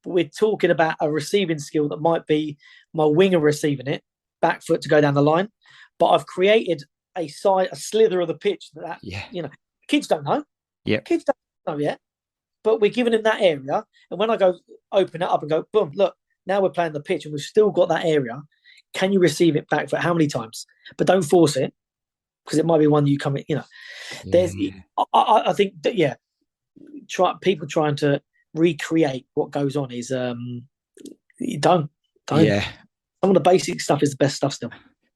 but we're talking about a receiving skill that might be my winger receiving it, back foot to go down the line. But I've created a slither of the pitch that kids don't know. Yeah, kids don't know yet. But we're giving them that area, and when I go open it up and go, boom, look, now we're playing the pitch, and we've still got that area. Can you receive it back for how many times? But don't force it, because it might be one you come in. There's. I think that people trying to recreate what goes on is you don't. Yeah. Some of the basic stuff is the best stuff still.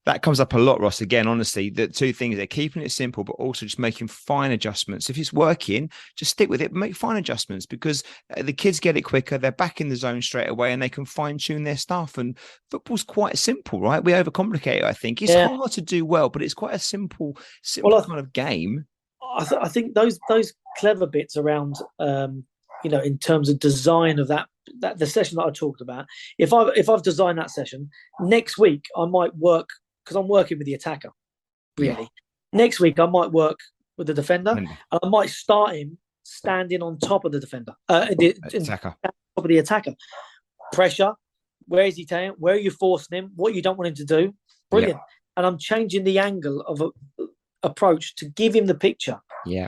That comes up a lot, Ross. Again, honestly, the two things, they're keeping it simple, but also just making fine adjustments. If it's working, just stick with it, make fine adjustments, because the kids get it quicker. They're back in the zone straight away and they can fine tune their stuff. And football's quite simple, right? We overcomplicate it, I think. It's hard to do well, but it's quite a simple kind of game. I think those clever bits around, in terms of design of that the session that I talked about. If I've designed that session, next week I might work, because I'm working with the attacker. Really, next week I might work with the defender, and I might start him standing on top of the defender, attacker, top of the attacker. Pressure. Where is he taking? Where are you forcing him? What you don't want him to do? Brilliant. Yeah. And I'm changing the angle of approach to give him the picture. Yeah.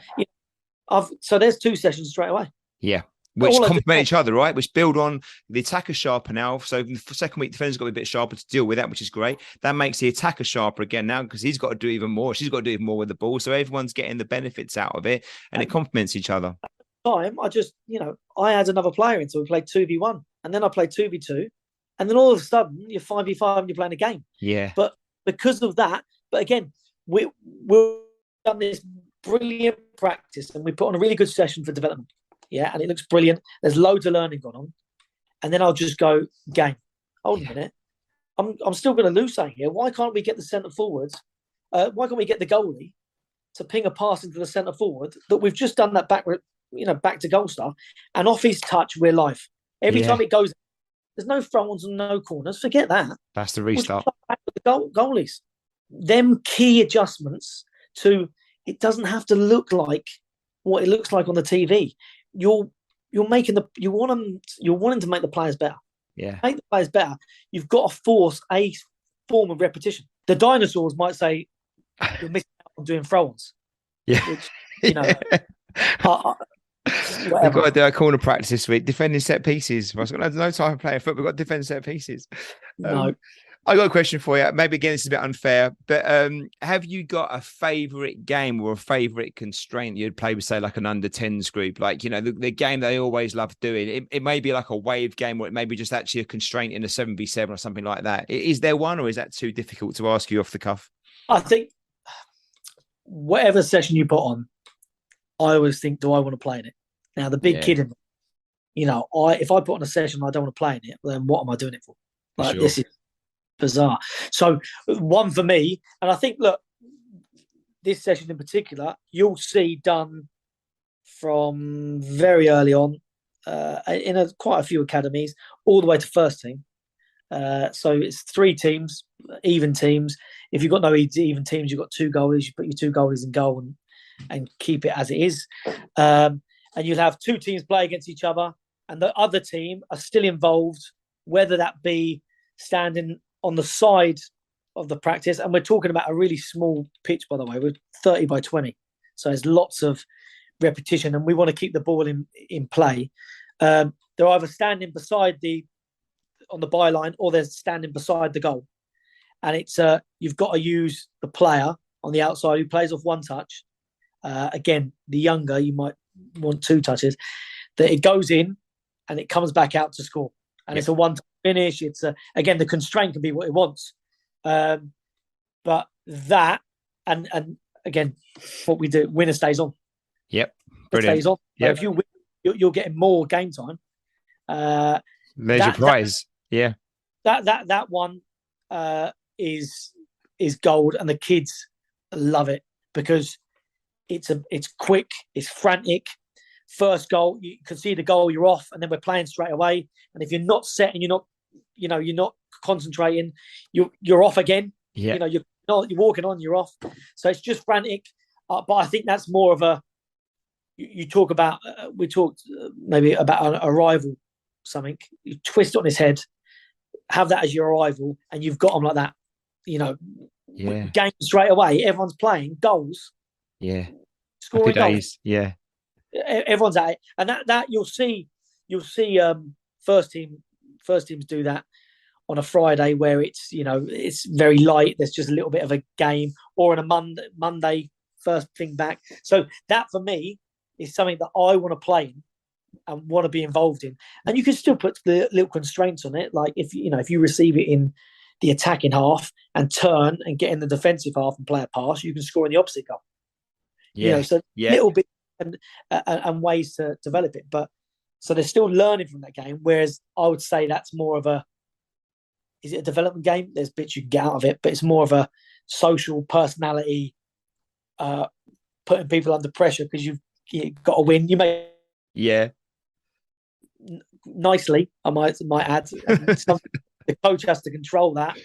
So there's two sessions straight away. Yeah. Which complement each other, right? Which build on the attacker sharper now. So the second week, the defender's got to be a bit sharper to deal with that, which is great. That makes the attacker sharper again now, because he's got to do even more. She's got to do even more with the ball. So everyone's getting the benefits out of it, and it complements each other. At the time, I had another player in, so we played 2v1, and then I played 2v2, and then all of a sudden you're 5v5 and you're playing a game. Yeah. But because of that, again, we've done this brilliant practice, and we put on a really good session for development. Yeah, and it looks brilliant. There's loads of learning going on. And then I'll just go, game. Hold on a minute. I'm still going to lose something here. Why can't we get the centre forwards? Why can't we get the goalie to ping a pass into the centre forward that we've just done that back to goal stuff, and off his touch, we're live. Every time it goes, there's no front-ons and no corners. Forget that. That's the restart. Back with the goalies. Them key adjustments to, it doesn't have to look like what it looks like on the TV. You're wanting to make the players better. Yeah. Make the players better. You've got to force a form of repetition. The dinosaurs might say you're missing out on doing throw-ons. Yeah. Which, We've got to do our corner practice this week, defending set pieces. I've got no time to play football. We've got to defend set pieces. No. I got a question for you. Maybe again, this is a bit unfair, but have you got a favourite game or a favourite constraint you'd play with, say, like an under-10s group? Like, the game they always love doing. It may be like a wave game, or it may be just actually a constraint in a 7v7 or something like that. Is there one, or is that too difficult to ask you off the cuff? I think whatever session you put on, I always think, do I want to play in it? Now, the big kid in me, if I put on a session and I don't want to play in it, then what am I doing it for? Like, This is bizarre. So one for me, and I think, look, this session in particular, you'll see done from very early on in quite a few academies, all the way to first team. So it's 3 teams, even teams. If you've got no even teams, you've got 2 goalies. You put your 2 goalies in goal and keep it as it is. And you'll have 2 teams play against each other, and the other team are still involved, whether that be standing on the side of the practice. And we're talking about a really small pitch, by the way. We're 30 by 20. So there's lots of repetition, and we want to keep the ball in play. They're either standing on the byline, or they're standing beside the goal. And it's you've got to use the player on the outside who plays off 1 touch. Again, the younger, you might want 2 touches. That it goes in and it comes back out to score. And it's a 1-touch finish. It's again, the constraint can be what it wants. But that, and again, what we do, winner stays on. Yep. Brilliant. Stays on. Yep. If you win, you're getting more game time. There's your prize. That one is gold, and the kids love it because it's quick, it's frantic. First goal, you can see the goal, you're off, and then we're playing straight away. And if you're not set and you're not concentrating, you're off again. Yeah. You're walking on, you're off. So it's just frantic. But I think that's more of a. You talk about. We talked maybe about a rival, something. You twist it on his head, have that as your rival, and you've got them like that. Game straight away. Everyone's playing goals. Yeah. Scoring goals. Yeah. Everyone's at it, and that you'll see first teams do that on a Friday where it's it's very light. There's just a little bit of a game, or on a Monday first thing back. So that for me is something that I want to play in and want to be involved in. And you can still put the little constraints on it. Like if you receive it in the attacking half and turn and get in the defensive half and play a pass, you can score in the opposite goal. So little bit and ways to develop it. But so they're still learning from that game. Whereas I would say that's more of is it a development game? There's bits you can get out of it, but it's more of a social personality, putting people under pressure because you've got to win. You may nicely, I might add. The coach has to control that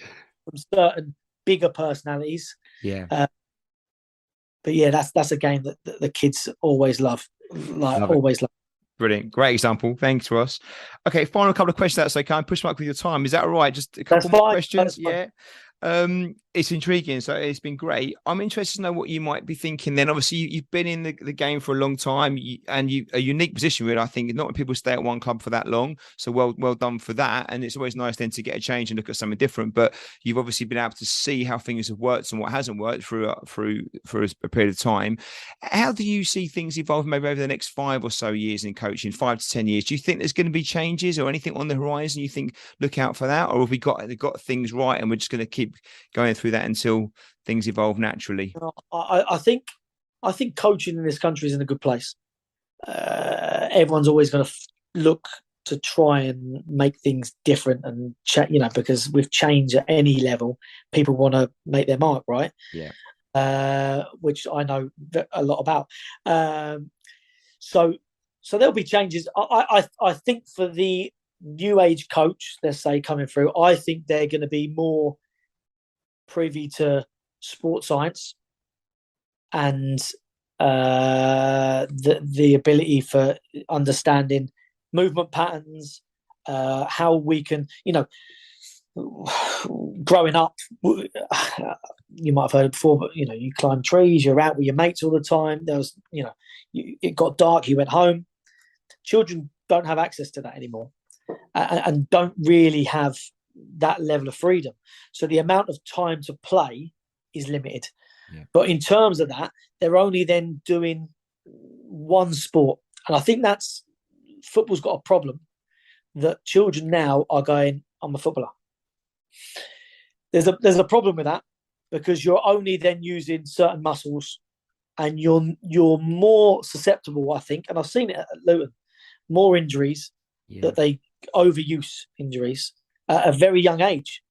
from certain bigger personalities. But yeah, that's a game that the kids always love. Always love. Brilliant. Great example. Thanks, Ross. Okay, final couple of questions. That's okay. I'm pushing back with your time. Is that all right? Just a couple more questions. Yeah. It's intriguing. So it's been great. I'm interested to know what you might be thinking then. Obviously, you've been in the game for a long time and a unique position where I think not many people stay at one club for that long. So well done for that. And it's always nice then to get a change and look at something different. But you've obviously been able to see how things have worked and what hasn't worked for a period of time. How do you see things evolve maybe over the next 5 or so years in coaching, 5 to 10 years? Do you think there's going to be changes or anything on the horizon? You think look out for that? Or have we got things right and we're just going to keep going through that until things evolve naturally? I think coaching in this country is in a good place. Everyone's always going to look to try and make things different and because with change at any level, people want to make their mark, right? Which I know a lot about. So there'll be changes. I think for the new age coach, let's say coming through, I think they're going to be more privy to sports science and the ability for understanding movement patterns, how we can, growing up, you might have heard it before, but you climb trees, you're out with your mates all the time. There was, it got dark, you went home. Children don't have access to that anymore, and don't really have that level of freedom. So the amount of time to play is limited. But in terms of that, they're only then doing one sport. And I think football's got a problem that children now are going, I'm a footballer. There's a problem with that because you're only then using certain muscles and you're more susceptible, I think, and I've seen it at Luton, more injuries, that they overuse injuries at a very young age.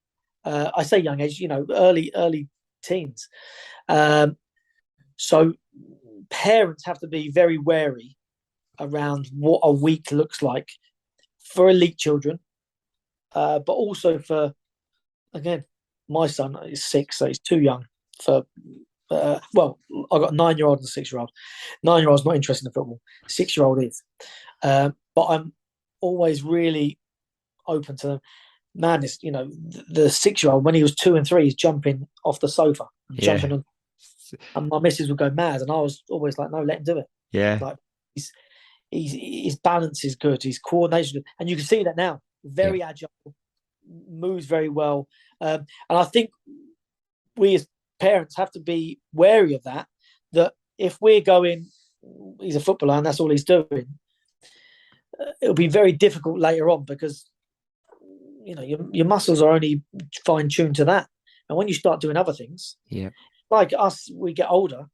I say young age, early teens. So parents have to be very wary around what a week looks like for elite children, but also for, again, my son is 6, so he's too young for. I've got a 9-year-old and a 6-year-old. 9-year-old's not interested in football. 6-year-old is. But I'm always really open to them. Madness, the 6-year-old, when he was 2 and 3, he's jumping off the sofa, jumping on, and my missus would go mad, and I was always like, no, let him do it. Like his balance is good, his coordination, and you can see that now. Very agile, moves very well, and I think we as parents have to be wary of that. That if we're going, he's a footballer and that's all he's doing, it'll be very difficult later on because your muscles are only fine-tuned to that. And when you start doing other things, like us, we get older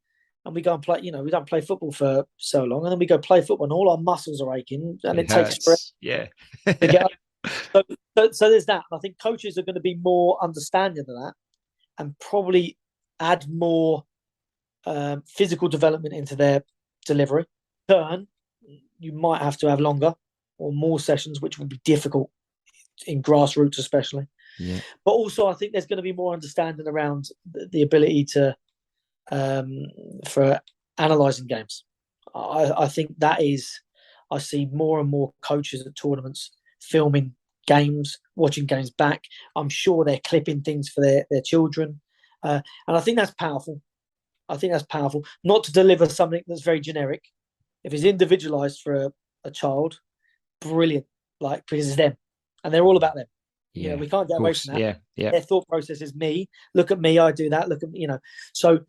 and we go and play, we don't play football for so long, and then we go play football and all our muscles are aching and it takes stress. So there's that. I think coaches are going to be more understanding of that and probably add more physical development into their delivery. You might have to have longer or more sessions, which will be difficult in grassroots especially. But also I think there's going to be more understanding around the ability to for analysing games. I think that is, I see more and more coaches at tournaments filming games, watching games back. I'm sure they're clipping things for their children, and I think that's powerful. Not to deliver something that's very generic. If it's individualised for a child, brilliant, because it's them and they're all about them. We can't get away from that. Their thought process is me. Look at me, I do that. Look at me, So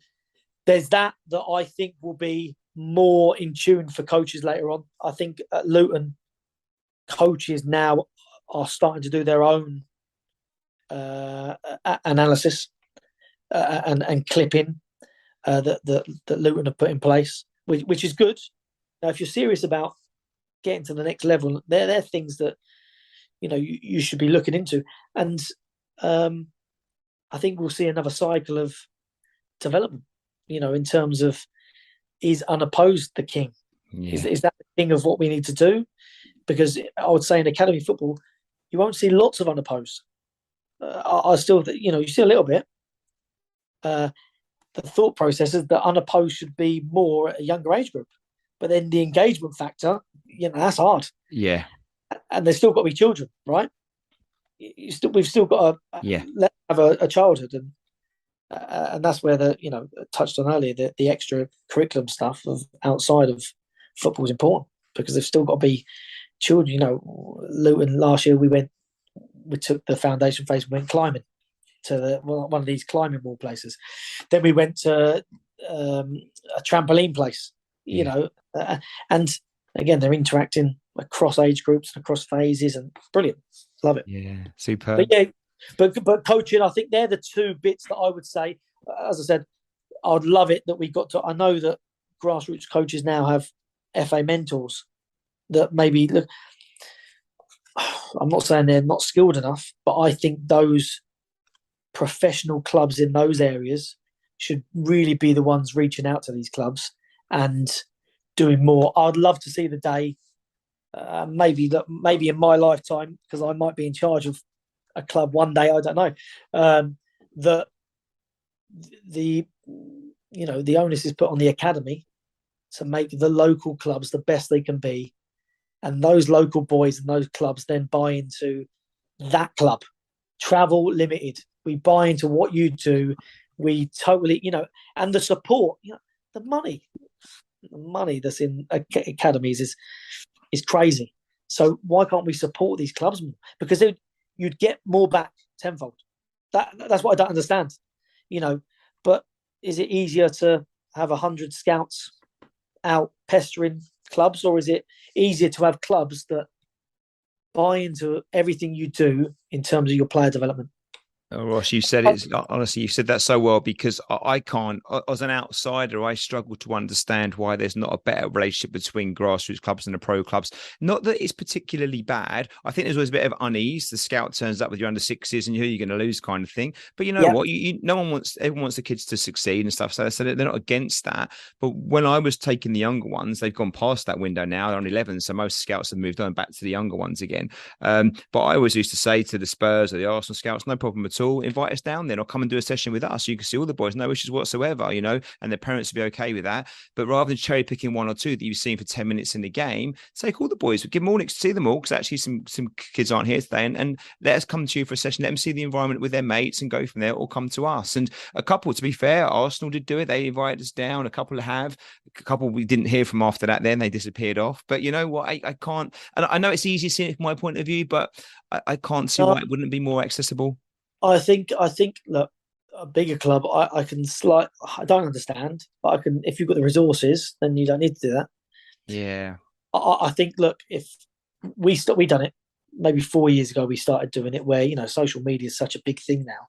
there's that I think will be more in tune for coaches later on. I think at Luton, coaches now are starting to do their own analysis and clipping that Luton have put in place, which is good. Now, if you're serious about getting to the next level, they're things that you should be looking into. And I think we'll see another cycle of development. In terms of, is unopposed the king? Yeah. Is that the king of what we need to do? Because I would say in academy football, you won't see lots of unopposed. I still, you see a little bit. The thought process is that unopposed should be more at a younger age group, but then the engagement factor, that's hard. Yeah, and they've still got to be children, right? We've still got to let them have a childhood, and that's where touched on earlier, the extra curriculum stuff of outside of football is important, because they've still got to be children. Luton last year we took the foundation phase and went climbing to one of these climbing wall places. Then we went to a trampoline place, and again they're interacting across age groups and across phases, and brilliant, love it. Yeah, superb. But coaching, I think they're the two bits that I would say. As I said, I'd love it that we got to. I know that grassroots coaches now have FA mentors that maybe look. I'm not saying they're not skilled enough, but I think those professional clubs in those areas should really be the ones reaching out to these clubs and doing more. I'd love to see the day, maybe in my lifetime, because I might be in charge of a club one day, I don't know, that the onus is put on the academy to make the local clubs the best they can be, and those local boys and those clubs then buy into that club. Travel limited, we buy into what you do, we totally, and the support, the money that's in academies is crazy. So why can't we support these clubs more? Because you'd get more back tenfold. That's what I don't understand, But is it easier to have 100 scouts out pestering clubs, or is it easier to have clubs that buy into everything you do in terms of your player development? Oh, Ross, you said it. Honestly, you said that so well, because I can't, as an outsider, I struggle to understand why there's not a better relationship between grassroots clubs and the pro clubs. Not that it's particularly bad. I think there's always a bit of unease. The scout turns up with your under sixes and who you're going to lose kind of thing. But you know what? Everyone wants the kids to succeed and stuff. So they're not against that. But when I was taking the younger ones, they've gone past that window now. They're on 11. So most scouts have moved on back to the younger ones again. But I always used to say to the Spurs or the Arsenal scouts, no problem at all, invite us down then, or come and do a session with us. You can see all the boys, no issues whatsoever, and their parents will be okay with that. But rather than cherry picking one or two that you've seen for 10 minutes in the game, take all the boys, give them all to see them all, because actually some kids aren't here today, and let us come to you for a session, let them see the environment with their mates and go from there, or come to us. And a couple, to be fair, Arsenal did do it. They invited us down. A couple we didn't hear from after that, then they disappeared off. But you know what, I can't, and I know it's easy seeing it from my point of view, but I can't see why it wouldn't be more accessible. I think, look, a bigger club, I don't understand, but I can, if you've got the resources, then you don't need to do that. Yeah. I think, look, if we done it maybe 4 years ago, we started doing it where, social media is such a big thing now,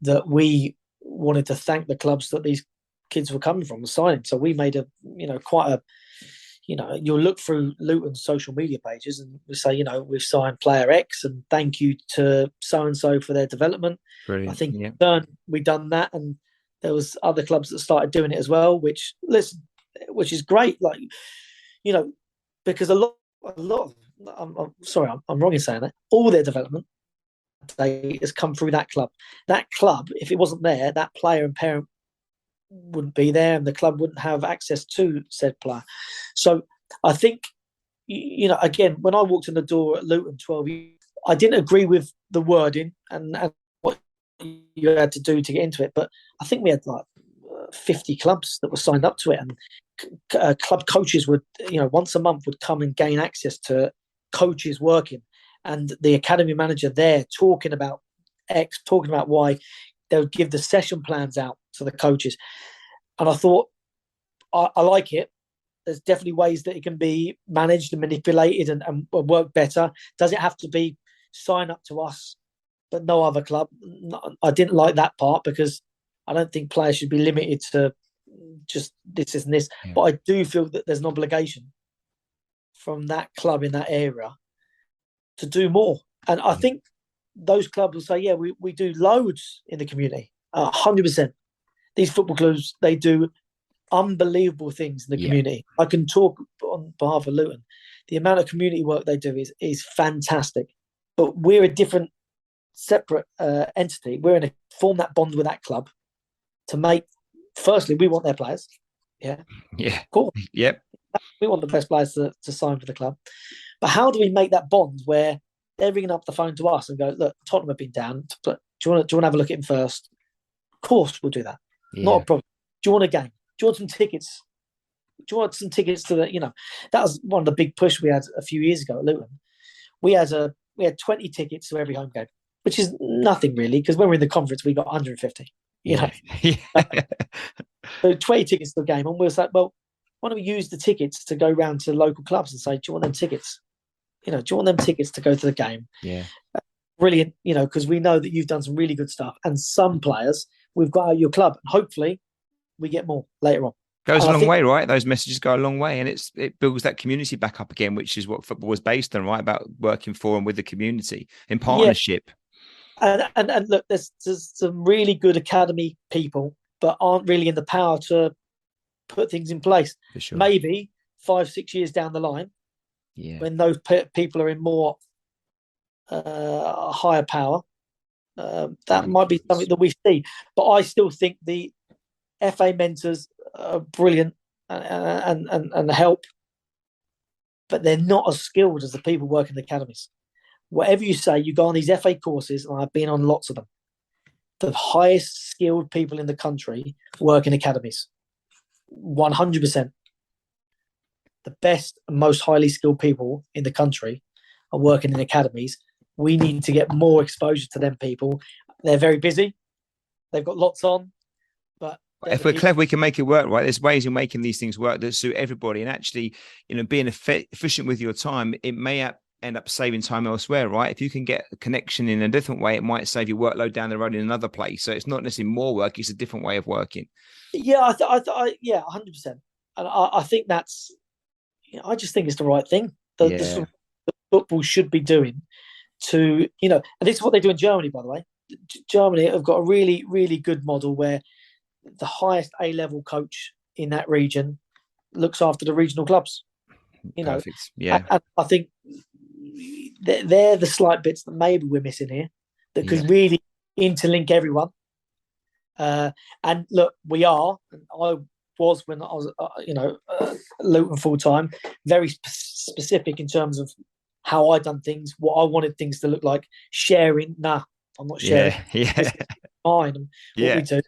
that we wanted to thank the clubs that these kids were coming from, signing. So we made you'll look through Luton's social media pages and we say, we've signed player X and thank you to so-and-so for their development. Brilliant. I think we've done that, and there was other clubs that started doing it as well, which is great. Like, because a lot of, I'm sorry, I'm wrong in saying that, all their development has come through that club. That club, if it wasn't there, that player and parent wouldn't be there, and the club wouldn't have access to said player. So I think, again, when I walked in the door at Luton 12 years, I didn't agree with the wording and what you had to do to get into it, but I think we had like 50 clubs that were signed up to it, and club coaches would, once a month would come and gain access to coaches working, and the academy manager there talking about X, talking about Y. They would give the session plans out to the coaches. And I thought, I like it, There's definitely ways that it can be managed and manipulated and work better. Does it have to be sign up to us, but no other club? No, I didn't like that part, because I don't think players should be limited to just this and this. Yeah. But I do feel that there's an obligation from that club in that area to do more. And I think those clubs will say, yeah, we do loads in the community, 100%. These football clubs, they do unbelievable things in the community. I can talk on behalf of Luton. The amount of community work they do is fantastic. But we're a different, separate entity. We're in a form that bond with that club to make. Firstly, we want their players. Yeah. Cool. Yep. We want the best players to sign for the club. But how do we make that bond where they're ringing up the phone to us and go, look, Tottenham have been down, but do you want to have a look at him first? Of course, we'll do that. Yeah. Not a problem. Do you want a game? Do you want some tickets? Do you want some tickets to the, that was one of the big push we had a few years ago at Luton. We had 20 tickets to every home game, which is nothing really, because when we're in the conference, we got 150, know. So 20 tickets to the game. And we was like, well, why don't we use the tickets to go around to local clubs and say, do you want them tickets? Do you want them tickets to go to the game? Yeah. Brilliant, because we know that you've done some really good stuff. And some players, we've got out of your club. And hopefully we get more later on. Goes a long way, right? Those messages go a long way, and it builds that community back up again, which is what football was based on, right? About working for and with the community in partnership. Yeah. And look, there's some really good academy people, but aren't really in the power to put things in place. For sure. Maybe 5-6 years down the line, when those people are in more higher power, that might be something that we see. But I still think the FA mentors are brilliant and help, but they're not as skilled as the people working in academies. Whatever you say, you go on these FA courses, and I've been on lots of them. The highest skilled people in the country work in academies. 100%. The best and most highly skilled people in the country are working in academies. We need to get more exposure to them people. They're very busy. They've got lots on. But if we're clever, we can make it work, right? There's ways of making these things work that suit everybody. And actually, being efficient with your time, it may end up saving time elsewhere, right? If you can get a connection in a different way, it might save your workload down the road in another place. So it's not necessarily more work; it's a different way of working. Yeah, yeah, 100%. And I think that's, I just think it's the right thing. The football should be doing to, and this is what they do in Germany, by the way. Germany have got a really, really good model where the highest A-level coach in that region looks after the regional clubs. Perfect. Yeah. And I think they're the slight bits that maybe we're missing here that could really interlink everyone. And look, we are, and I was when I was, Luton full time, very specific in terms of how I done things, what I wanted things to look like. Sharing, I'm not sharing. Yeah. Fine. What we do.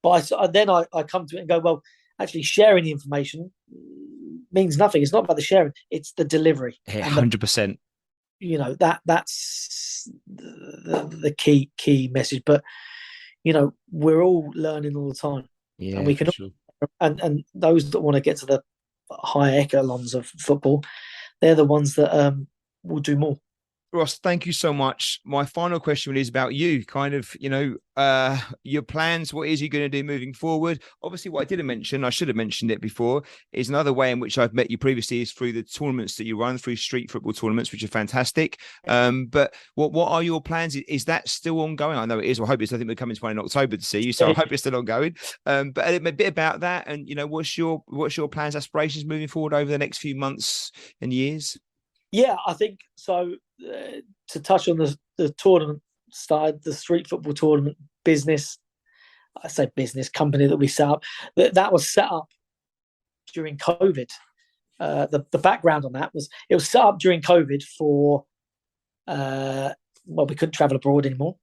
But then I come to it and go, well, actually, sharing the information means nothing. It's not about the sharing; it's the delivery. 100%. That's the key message. But we're all learning all the time. Yeah, and we can, sure. and those that want to get to the higher echelons of football, they're the ones that will do more. Ross, thank you so much. My final question is about you, kind of, your plans. What is you going to do moving forward? Obviously, what I didn't mention, I should have mentioned it before, is another way in which I've met you previously is through the tournaments that you run, through street football tournaments, which are fantastic. But what are your plans? Is that still ongoing? I know it is. I hope it's. I think we're coming to in October to see you, so I hope it's still ongoing. But a bit about that, and what's your plans, aspirations moving forward over the next few months and years? Yeah, I think so. To touch on the tournament side, the street football tournament business, I say business company that we set up, that was set up during COVID. The background on that was it was set up during COVID for, we couldn't travel abroad anymore.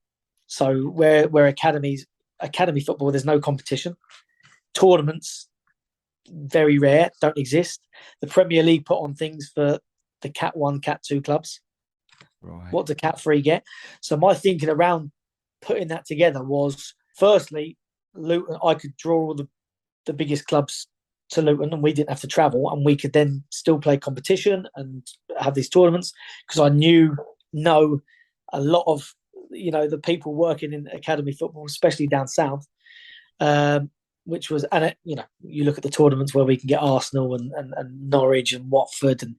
So where academy football, there's no competition. Tournaments, very rare, don't exist. The Premier League put on things for the Cat 1, Cat 2 clubs. Right. What do Cat 3 get? So my thinking around putting that together was, firstly, Luton, I could draw all the biggest clubs to Luton, and we didn't have to travel, and we could then still play competition and have these tournaments, because I know a lot of the people working in academy football, especially down south, which was, and you look at the tournaments where we can get Arsenal and Norwich and Watford and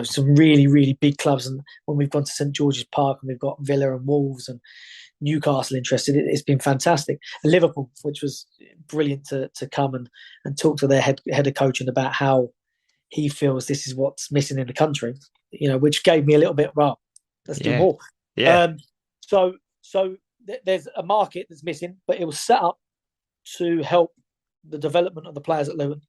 some really, really big clubs, and when we've gone to St George's Park and we've got Villa and Wolves and Newcastle interested, it's been fantastic. And Liverpool, which was brilliant to come and talk to their head of coaching about how he feels this is what's missing in the country, which gave me a little bit, well, let's do more. Yeah. So there's a market that's missing, but it was set up to help the development of the players at Luton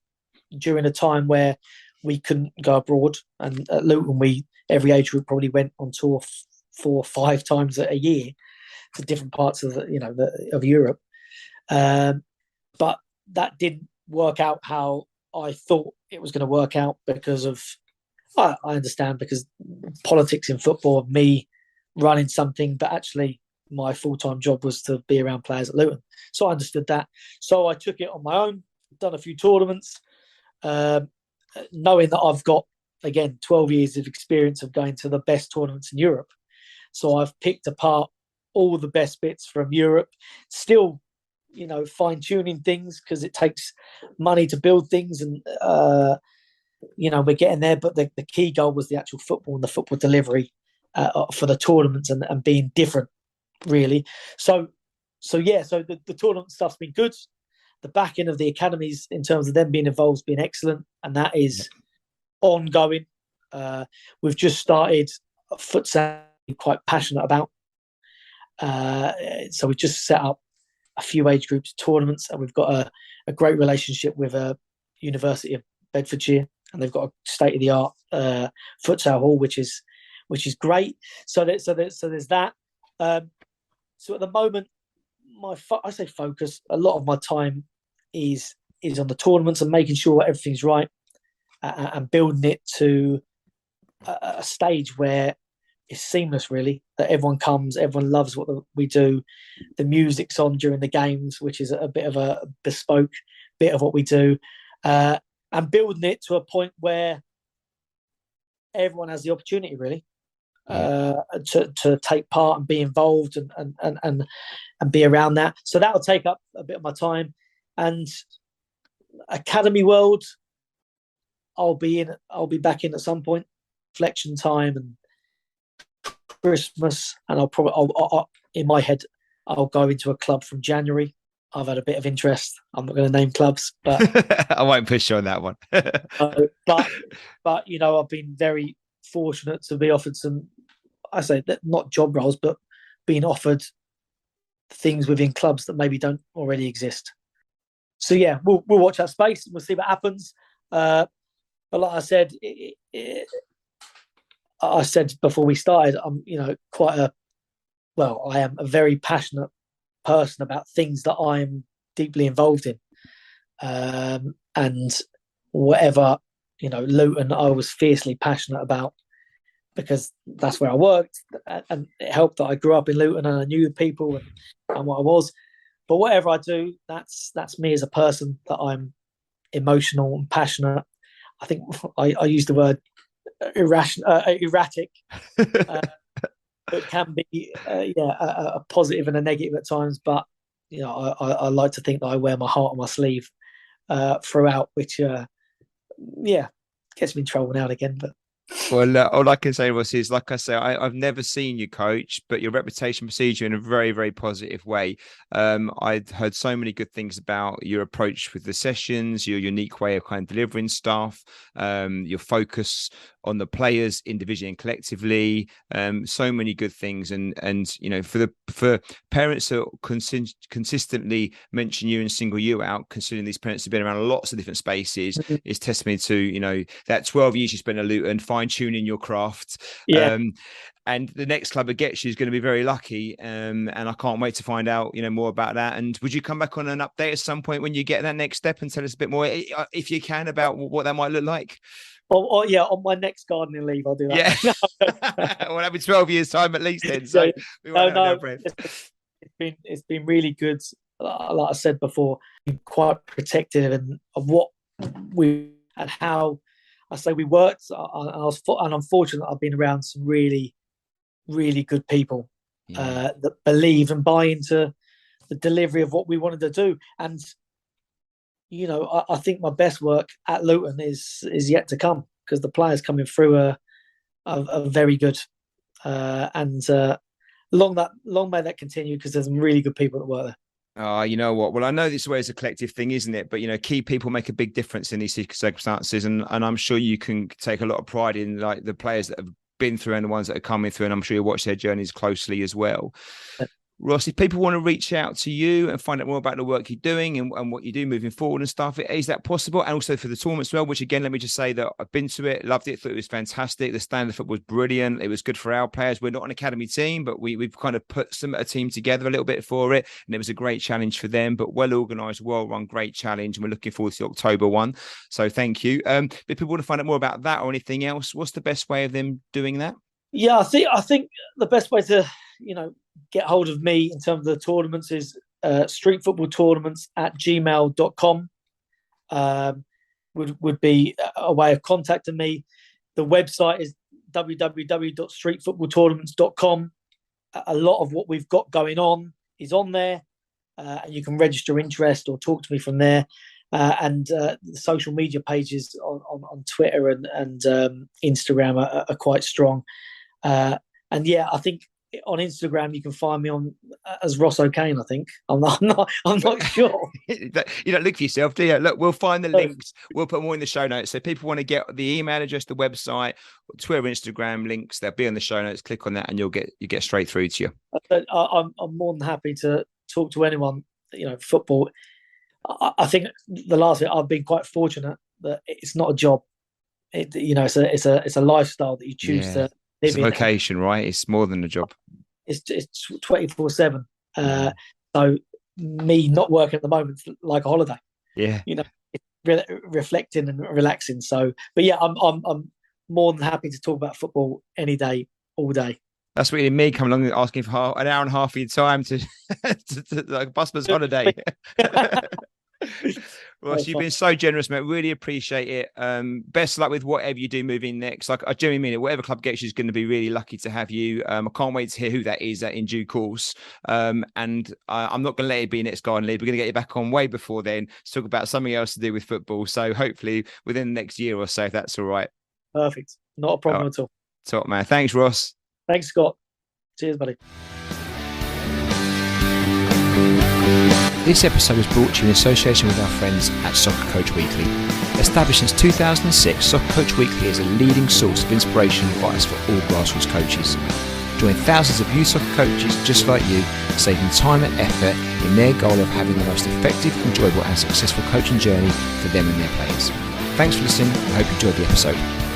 during a time where we couldn't go abroad. And at Luton, every age group probably went on tour 4 or 5 times a year to different parts of of Europe. But that didn't work out how I thought it was going to work out because of, I understand, because politics in football, me running something, but actually my full-time job was to be around players at Luton. So I understood that. So I took it on my own, done a few tournaments, knowing that I've got, again, 12 years of experience of going to the best tournaments in Europe. So I've picked apart all the best bits from Europe, still, fine-tuning things because it takes money to build things, and, we're getting there. But the key goal was the actual football and the football delivery for the tournaments and being different, really. So the tournament stuff's been good. The back end of the academies, in terms of them being involved, has been excellent, and that is ongoing. We've just started futsal, quite passionate about. So we've just set up a few age groups tournaments, and we've got a great relationship with a University of Bedfordshire, and they've got a state-of-the-art futsal hall, which is great. So there's that. So at the moment, I say focus. A lot of my time is on the tournaments and making sure everything's right, and building it to a stage where it's seamless, really, that everyone comes, everyone loves what we do. The music's on during the games, which is a bit of a bespoke bit of what we do, and building it to a point where everyone has the opportunity, really, to take part and be involved and be around that. So that'll take up a bit of my time. And academy world, I'll be back in at some point, reflection time and Christmas, and I'll in my head I'll go into a club from January. I've had a bit of interest. I'm not going to name clubs, but I won't push you on that one. but I've been very fortunate to be offered some, I say that, not job roles, but being offered things within clubs that maybe don't already exist. So yeah, we'll watch that space. We'll see what happens. But like I said, I said before we started, I'm I am a very passionate person about things that I'm deeply involved in, and whatever Luton, I was fiercely passionate about, because that's where I worked, and it helped that I grew up in Luton and I knew the people and what I was. But whatever I do, that's me as a person, that I'm emotional and passionate. I think I use the word erratic. It can be a positive and a negative at times, but I like to think that I wear my heart on my sleeve throughout, which gets me in trouble now and again. But well, all I can say is, like I say, I've never seen you coach, but your reputation precedes you in a very, very positive way. I've heard so many good things about your approach with the sessions, your unique way of kind of delivering stuff, your focus on the players individually and collectively, so many good things. And for parents that consistently mention you and single you out, considering these parents have been around lots of different spaces, is testimony to that 12 years you spent at Luton, fine-tuning your craft. And the next club that gets you is going to be very lucky. And I can't wait to find out, more about that. And would you come back on an update at some point when you get that next step and tell us a bit more, if you can, about what that might look like? On my next gardening leave, I'll do that. Yeah. Well, that'll be 12 years' time at least then. So we won't have no breath. It's been really good. Like I said before, I'm quite protective of what and how I say we worked. And I'm fortunate I've been around some really, really good people that believe and buy into the delivery of what we wanted to do. And I think my best work at Luton is yet to come, because the players coming through are very good, and long may that continue, because there's some really good people that work there. Oh, you know what? Well, I know this way is a collective thing, isn't it? But, key people make a big difference in these circumstances. And I'm sure you can take a lot of pride in like the players that have been through and the ones that are coming through. And I'm sure you watch their journeys closely as well. Ross, if people want to reach out to you and find out more about the work you're doing and what you do moving forward and stuff, is that possible? And also for the tournament as well, which again, let me just say that I've been to it, loved it, thought it was fantastic. The standard football was brilliant. It was good for our players. We're not an academy team, but we've kind of put a team together a little bit for it. And it was a great challenge for them, but well-organised, well-run, great challenge. And we're looking forward to the October one. So thank you. If people want to find out more about that or anything else, what's the best way of them doing that? Yeah, I think the best way to, get hold of me in terms of the tournaments is streetfootballtournaments@gmail.com would be a way of contacting me. The website is www.streetfootballtournaments.com. A lot of what we've got going on is on there, and you can register interest or talk to me from there. And the social media pages on Twitter and Instagram are quite strong. And yeah, I think on Instagram you can find me on as Ross O'Kane. I think I'm not sure. You don't look for yourself, do you? Look, we'll find the links. We'll put more in the show notes. So people want to get the email address, the website, Twitter, Instagram links. They'll be in the show notes. Click on that, and you get straight through to you. I'm more than happy to talk to anyone. Football. I think the last bit, I've been quite fortunate that it's not a job. It's a lifestyle that you choose to live in. It's a vocation, right? It's more than a job. It's 24/7. So me not working at the moment is like a holiday. Yeah. It's reflecting and relaxing. So, but yeah, I'm more than happy to talk about football any day, all day. That's really me coming along and asking for an hour and a half of your time to like Busman's holiday. Ross, you've been so generous, mate. Really appreciate it. Best of luck with whatever you do moving next. Like, I genuinely mean it. Whatever club gets you is going to be really lucky to have you. I can't wait to hear who that is in due course. And I'm not going to let it be next Garden League. We're going to get you back on way before then to talk about something else to do with football. So hopefully within the next year or so, if that's all right. Perfect. Not a problem at all. Top man. Thanks, Ross. Thanks, Scott. Cheers, buddy. This episode was brought to you in association with our friends at Soccer Coach Weekly. Established since 2006, Soccer Coach Weekly is a leading source of inspiration and advice for all grassroots coaches. Join thousands of youth soccer coaches just like you, saving time and effort in their goal of having the most effective, enjoyable and successful coaching journey for them and their players. Thanks for listening. I hope you enjoyed the episode.